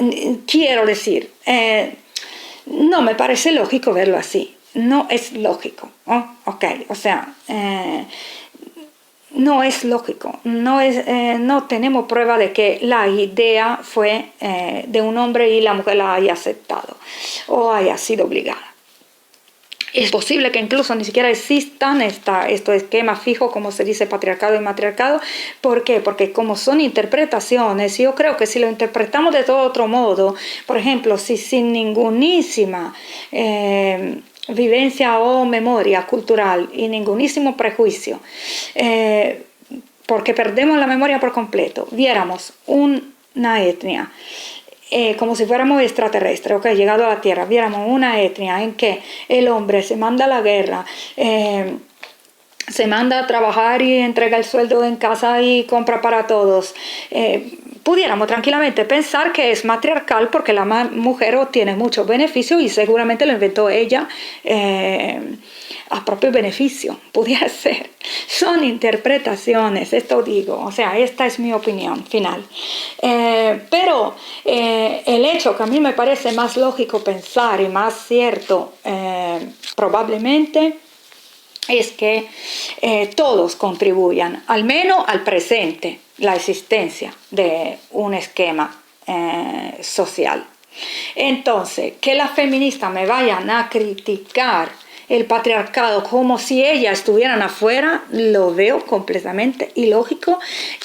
quiero decir, no me parece lógico verlo así. No es lógico. Ok, o sea, no es lógico. No tenemos prueba de que la idea fue de un hombre y la mujer la haya aceptado o haya sido obligada. Es posible que incluso ni siquiera existan estos esquemas fijos, como se dice, patriarcado y matriarcado. ¿Por qué? Porque como son interpretaciones, yo creo que si lo interpretamos de todo otro modo, por ejemplo, si sin ningunísima vivencia o memoria cultural y ningunísimo prejuicio, porque perdemos la memoria por completo, viéramos una etnia como si fuéramos extraterrestres, okay, llegado a la Tierra, viéramos una etnia en que el hombre se manda a la guerra, se manda a trabajar y entrega el sueldo en casa y compra para todos, pudiéramos tranquilamente pensar que es matriarcal porque la mujer obtiene muchos beneficios y seguramente lo inventó ella a propio beneficio, pudiera ser. Son interpretaciones, esto digo, o sea, esta es mi opinión final. Pero el hecho que a mí me parece más lógico pensar y más cierto probablemente es que todos contribuyan, al menos al presente, la existencia de un esquema social. Entonces, que las feministas me vayan a criticar el patriarcado como si ellas estuvieran afuera, lo veo completamente ilógico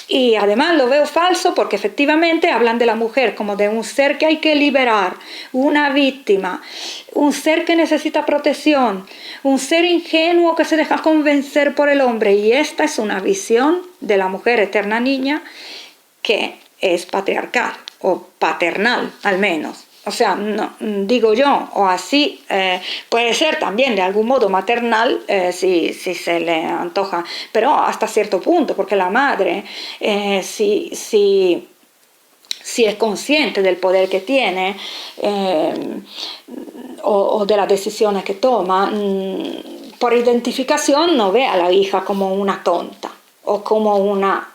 y además lo veo falso porque efectivamente hablan de la mujer como de un ser que hay que liberar, una víctima, un ser que necesita protección, un ser ingenuo que se deja convencer por el hombre, y esta es una visión de la mujer eterna niña que es patriarcal o paternal al menos. O sea, no, digo yo, o así puede ser también de algún modo maternal si se le antoja, pero hasta cierto punto, porque la madre, si es consciente del poder que tiene o de las decisiones que toma, por identificación no ve a la hija como una tonta o como una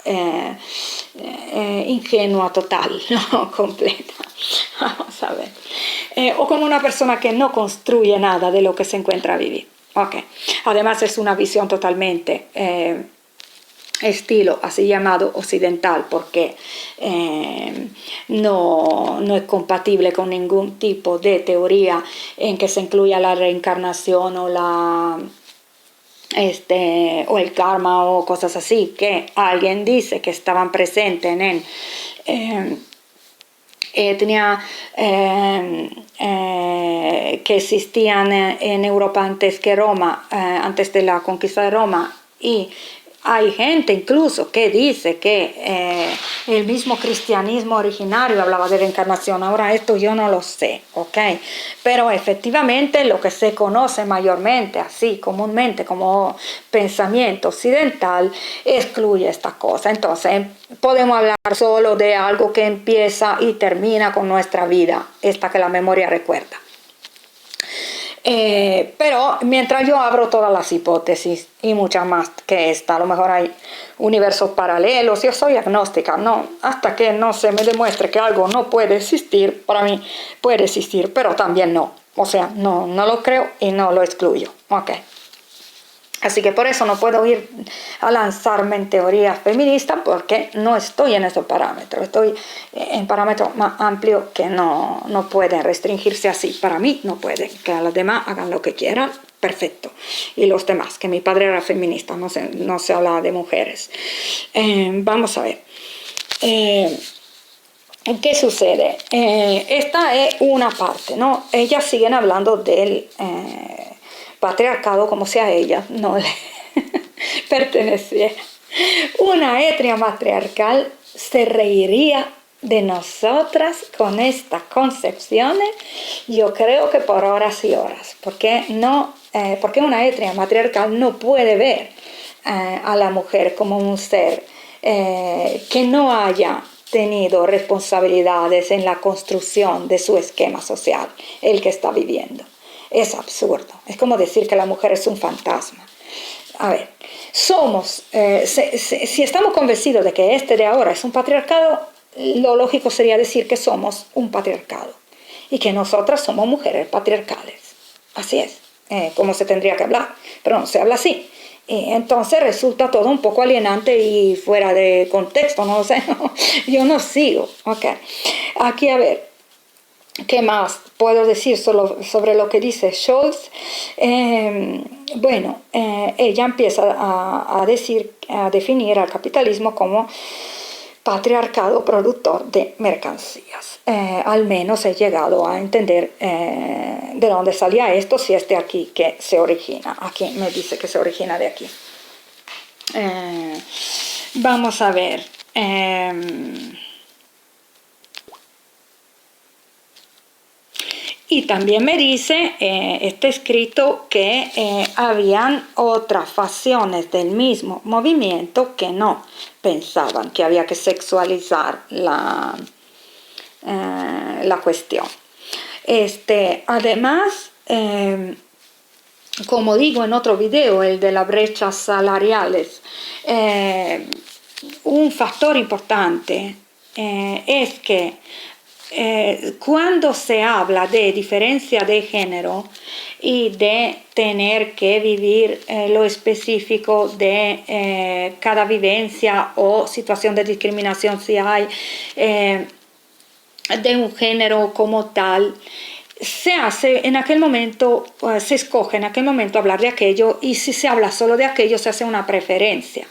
ingenua total, no completa. Vamos a ver. O como una persona que no construye nada de lo que se encuentra a vivir. Okay. Además es una visión totalmente estilo así llamado occidental, porque no es compatible con ningún tipo de teoría en que se incluya la reencarnación o o el karma o cosas así, que alguien dice que estaban presentes en etnia que existían en Europa antes que Roma, antes de la conquista de Roma, y hay gente incluso que dice que el mismo cristianismo originario hablaba de reencarnación. Ahora esto yo no lo sé, ¿ok? Pero efectivamente lo que se conoce mayormente, así comúnmente como pensamiento occidental, excluye esta cosa. Entonces podemos hablar solo de algo que empieza y termina con nuestra vida, esta que la memoria recuerda. Pero mientras yo abro todas las hipótesis y muchas más que esta, a lo mejor hay universos paralelos, yo soy agnóstica, no, hasta que no se me demuestre que algo no puede existir, para mí puede existir, pero también no, o sea, no lo creo y no lo excluyo, ok. Así que por eso no puedo ir a lanzarme en teorías feministas porque no estoy en esos parámetros, estoy en parámetros más amplios que no pueden restringirse así. Para mí no pueden, que a los demás hagan lo que quieran, perfecto. Y los demás, que mi padre era feminista, no se hablaba de mujeres. Vamos a ver. ¿Qué sucede? Esta es una parte, ¿no? Ellas siguen hablando del patriarcado como si a ellas no le perteneciera. Una etnia matriarcal se reiría de nosotras con estas concepciones, yo creo que por horas y horas, porque una etnia matriarcal no puede ver a la mujer como un ser que no haya tenido responsabilidades en la construcción de su esquema social, el que está viviendo. Es absurdo, es como decir que la mujer es un fantasma. A ver, si estamos convencidos de que este de ahora es un patriarcado, lo lógico sería decir que somos un patriarcado y que nosotras somos mujeres patriarcales. Así es, como se tendría que hablar, pero no se habla así. Y entonces resulta todo un poco alienante y fuera de contexto, no sé, yo no sigo. Okay. Aquí a ver, ¿qué más puedo decir sobre lo que dice Scholz? Ella empieza a definir al capitalismo como patriarcado productor de mercancías. Al menos he llegado a entender de dónde salía esto, si es de aquí que se origina. Aquí me dice que se origina de aquí. Vamos a ver. Y también me dice este escrito que habían otras facciones del mismo movimiento que no pensaban que había que sexualizar la cuestión. Además, como digo en otro video, el de las brechas salariales, un factor importante es que cuando se habla de diferencia de género y de tener que vivir lo específico de cada vivencia o situación de discriminación si hay de un género como tal, se hace en aquel momento, se escoge en aquel momento hablar de aquello, y si se habla solo de aquello se hace una preferencia,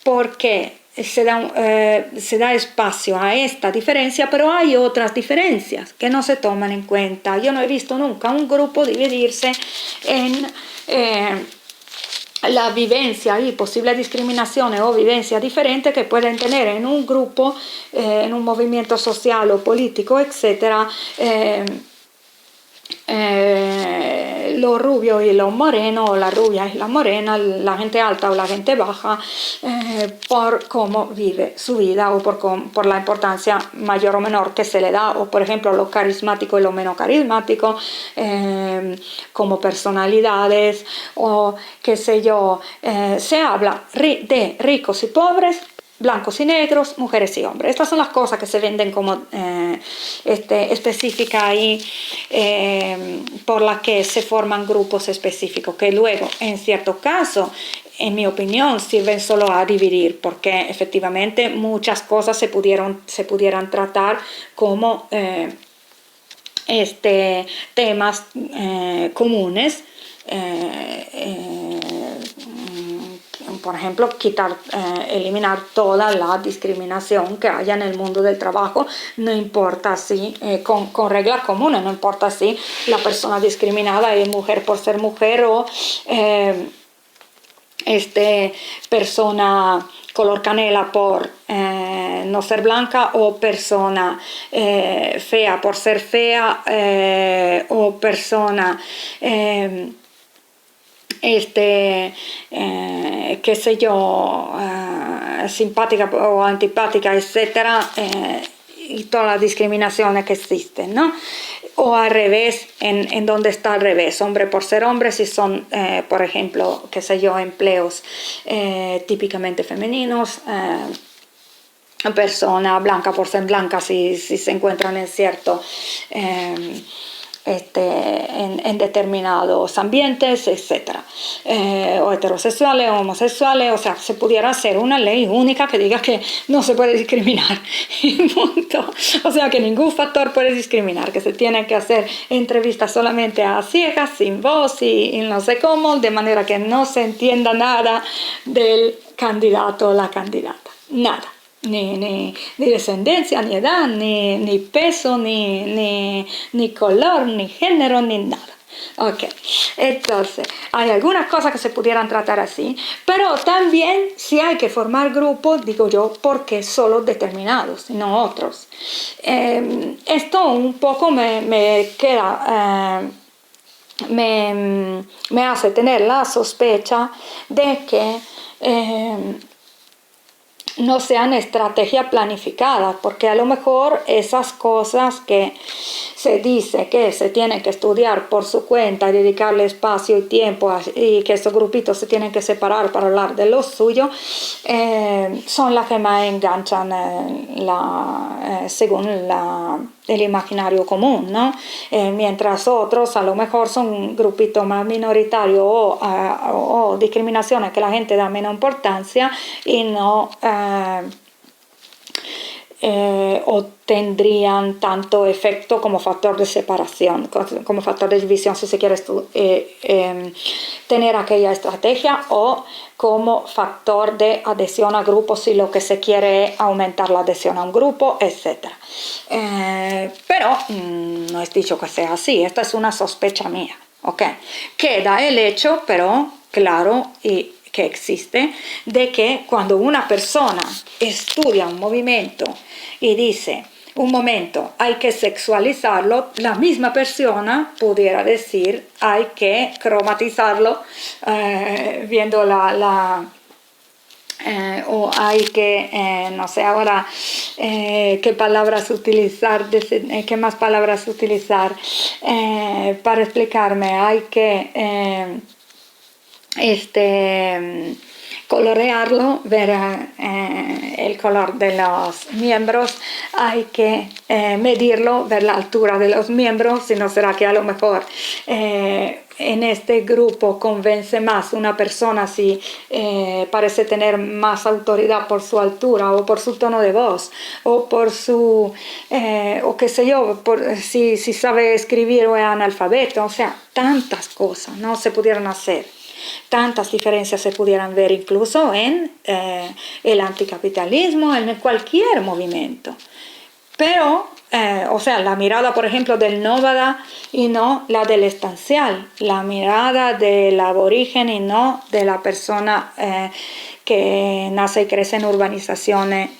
porque se da espacio a esta diferencia, pero hay otras diferencias que no se toman en cuenta. Yo no he visto nunca un grupo dividirse en la vivencia y posibles discriminaciones o vivencias diferentes que pueden tener en un grupo, en un movimiento social o político, etc. Los rubios y los morenos, o la rubia y la morena, la gente alta o la gente baja, por cómo vive su vida o por la importancia mayor o menor que se le da, o por ejemplo lo carismático y lo menos carismático, como personalidades, o qué sé yo. Se habla de ricos y pobres, blancos y negros, mujeres y hombres. Estas son las cosas que se venden como específicas y por las que se forman grupos específicos, que luego en cierto caso, en mi opinión, sirven solo a dividir, porque efectivamente muchas cosas se pudieran tratar como temas comunes, por ejemplo, eliminar toda la discriminación que haya en el mundo del trabajo, no importa si, con reglas comunes, no importa si la persona discriminada es mujer por ser mujer o persona color canela por no ser blanca, o persona fea por ser fea, o persona qué sé yo, simpática o antipática, etcétera, y todas las discriminaciones que existen, ¿no? O al revés, en donde está al revés, hombre por ser hombre, si son, por ejemplo, qué sé yo, empleos típicamente femeninos, persona blanca por ser blanca, si se encuentran en cierto en determinados ambientes, etcétera, o heterosexuales o homosexuales. O sea, se pudiera hacer una ley única que diga que no se puede discriminar y punto. O sea, que ningún factor puede discriminar, que se tiene que hacer entrevistas solamente a ciegas, sin voz y no sé cómo, de manera que no se entienda nada del candidato o la candidata, nada. Ni descendencia, ni edad, ni peso, ni color, ni género, ni nada. Ok, entonces hay algunas cosas que se pudieran tratar así, pero también si hay que formar grupos, digo yo, porque solo determinados y no otros. Esto un poco me queda... me hace tener la sospecha de que no sean estrategias planificadas, porque a lo mejor esas cosas que se dice que se tienen que estudiar por su cuenta y dedicarle espacio y tiempo y que esos grupitos se tienen que separar para hablar de lo suyo, son las que más enganchan según el imaginario común, ¿no? Mientras otros a lo mejor son grupitos más minoritarios o discriminaciones que la gente da menos importancia y no o tendrían tanto efecto como factor de separación, como factor de división, si se quiere tener aquella estrategia, o como factor de adhesión a grupos si lo que se quiere es aumentar la adhesión a un grupo, etc. Pero no es dicho que sea así, esta es una sospecha mía. ¿Okay? Queda el hecho, pero claro, y que existe, de que cuando una persona estudia un movimiento y dice, un momento, hay que sexualizarlo, la misma persona pudiera decir, hay que cromatizarlo, viendo o hay que, no sé ahora qué palabras utilizar, qué más palabras utilizar para explicarme, hay que colorearlo, ver el color de los miembros, hay que medirlo, ver la altura de los miembros, si no será que a lo mejor en este grupo convence más una persona si parece tener más autoridad por su altura o por su tono de voz o por su o qué sé yo, si sabe escribir o es analfabeto. O sea, tantas cosas no se pudieran hacer, tantas diferencias se pudieran ver incluso en el anticapitalismo, en cualquier movimiento. Pero, o sea, la mirada, por ejemplo, del nómada y no la del estancial, la mirada del aborigen y no de la persona que nace y crece en urbanizaciones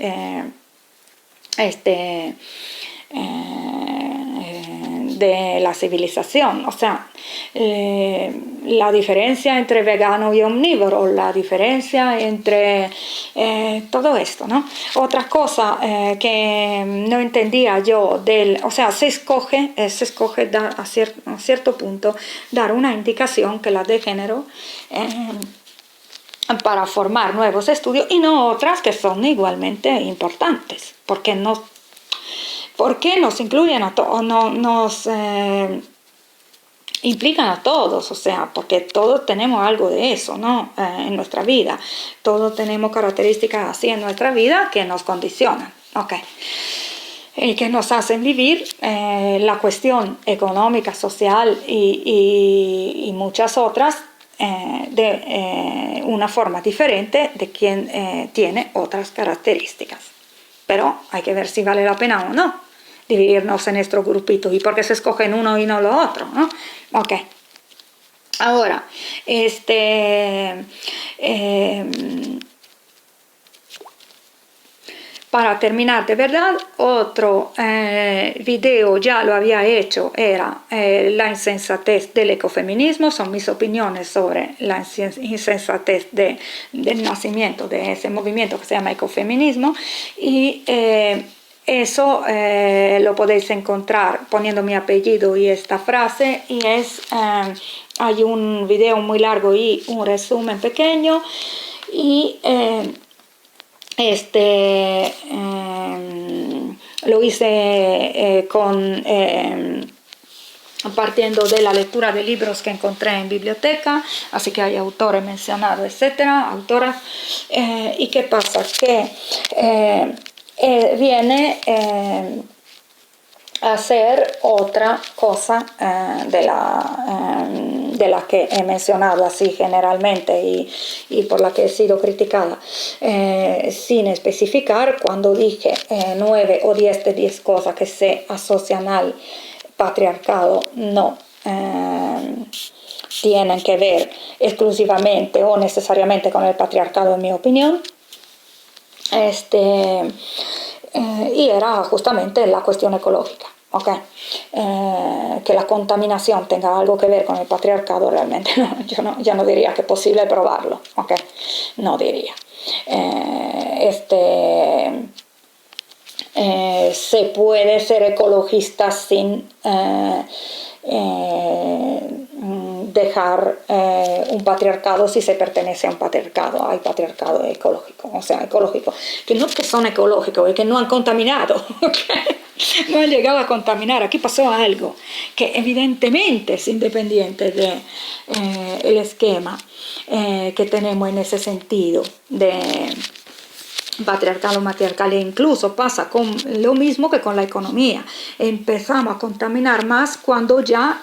de la civilización. O sea, la diferencia entre vegano y omnívoro, la diferencia entre todo esto, ¿no? Otra cosa que no entendía yo o sea, se escoge dar a cierto punto dar una indicación que la de género para formar nuevos estudios y no otras que son igualmente importantes, porque nos incluyen a todos, nos implican a todos, o sea, porque todos tenemos algo de eso, ¿no? En nuestra vida, todos tenemos características así en nuestra vida que nos condicionan, ¿ok? Y que nos hacen vivir la cuestión económica, social y muchas otras de una forma diferente de quien tiene otras características. Pero hay que ver si vale la pena o no dividirnos en estos grupitos y por qué se escogen uno y no lo otro, ¿no? Ok. Ahora, para terminar de verdad, otro video ya lo había hecho, era la insensatez del ecofeminismo, son mis opiniones sobre la insensatez del nacimiento de ese movimiento que se llama ecofeminismo, y eso lo podéis encontrar poniendo mi apellido y esta frase, y hay un video muy largo y un resumen pequeño, y lo hice partiendo de la lectura de libros que encontré en biblioteca, así que hay autores mencionados, etcétera, autoras. ¿Y qué pasa? Que viene a hacer otra cosa de la que he mencionado así generalmente y por la que he sido criticada, sin especificar. Cuando dije 9 o 10 de 10 cosas que se asocian al patriarcado, no tienen que ver exclusivamente o necesariamente con el patriarcado, en mi opinión. Y era justamente la cuestión ecológica, ¿okay? Que la contaminación tenga algo que ver con el patriarcado, realmente yo no diría que es posible probarlo, ¿okay? No diría. Se puede ser ecologista sin dejar un patriarcado si se pertenece a un patriarcado. Hay patriarcado ecológico, o sea, ecológico, que no es que son ecológicos, es que no han contaminado, ¿okay? No han llegado a contaminar. Aquí pasó algo que evidentemente es independiente del esquema que tenemos en ese sentido de patriarcal o matriarcal, e incluso pasa con lo mismo que con la economía. Empezamos a contaminar más cuando ya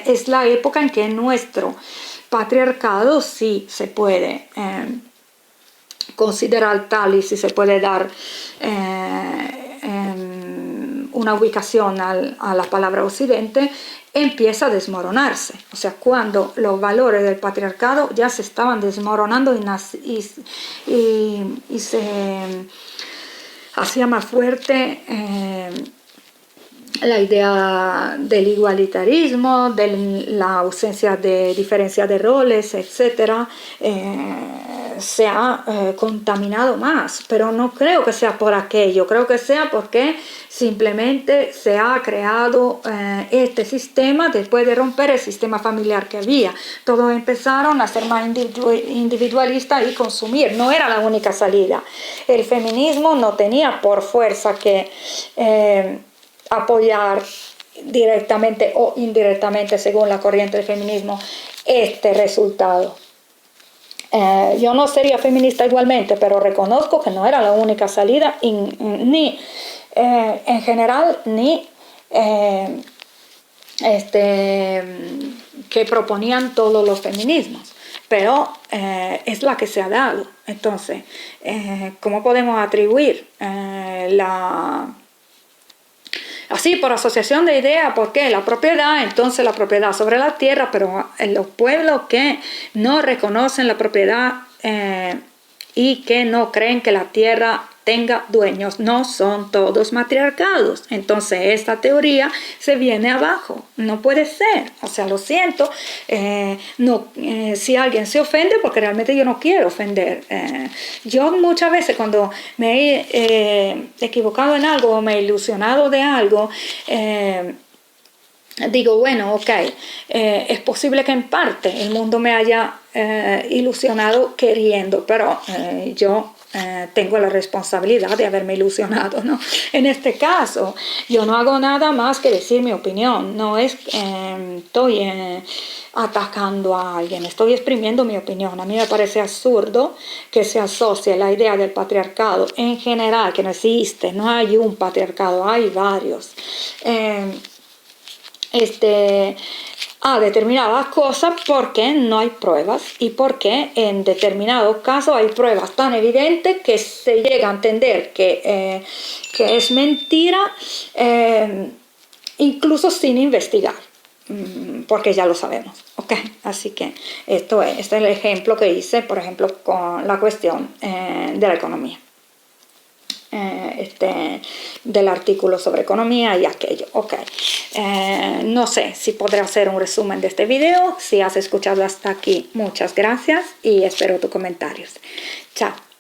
es la época en que nuestro patriarcado sí se puede considerar tal y sí se puede dar una ubicación a la palabra occidente, empieza a desmoronarse. O sea, cuando los valores del patriarcado ya se estaban desmoronando y se hacía más fuerte la idea del igualitarismo, de la ausencia de diferencia de roles, etc., se ha contaminado más. Pero no creo que sea por aquello, creo que sea porque simplemente se ha creado este sistema después de romper el sistema familiar que había. Todos empezaron a ser más individualistas y consumir. No era la única salida. El feminismo no tenía por fuerza que apoyar directamente o indirectamente, según la corriente del feminismo, este resultado. Yo no sería feminista igualmente, pero reconozco que no era la única salida, ni en general, ni que proponían todos los feminismos, pero es la que se ha dado. Entonces, ¿cómo podemos atribuir así por asociación de ideas? Porque la propiedad, entonces la propiedad sobre la tierra, pero en los pueblos que no reconocen la propiedad y que no creen que la tierra tenga dueños, no son todos matriarcados. Entonces esta teoría se viene abajo. No puede ser. O sea, lo siento. Si alguien se ofende, porque realmente yo no quiero ofender. Yo muchas veces cuando me he equivocado en algo o me he ilusionado de algo, digo, bueno, ok, es posible que en parte el mundo me haya ilusionado queriendo, pero yo tengo la responsabilidad de haberme ilusionado, ¿no? En este caso, yo no hago nada más que decir mi opinión, no es estoy atacando a alguien, estoy exprimiendo mi opinión. A mí me parece absurdo que se asocie la idea del patriarcado en general, que no existe, no hay un patriarcado, hay varios. a determinadas cosas porque no hay pruebas y porque en determinados casos hay pruebas tan evidentes que se llega a entender que es mentira, incluso sin investigar, porque ya lo sabemos, ¿ok? Así que este es el ejemplo que hice, por ejemplo, con la cuestión de la economía. Del artículo sobre economía y aquello. Ok, no sé si podré hacer un resumen de este video. Si has escuchado hasta aquí, muchas gracias y espero tus comentarios. Chao.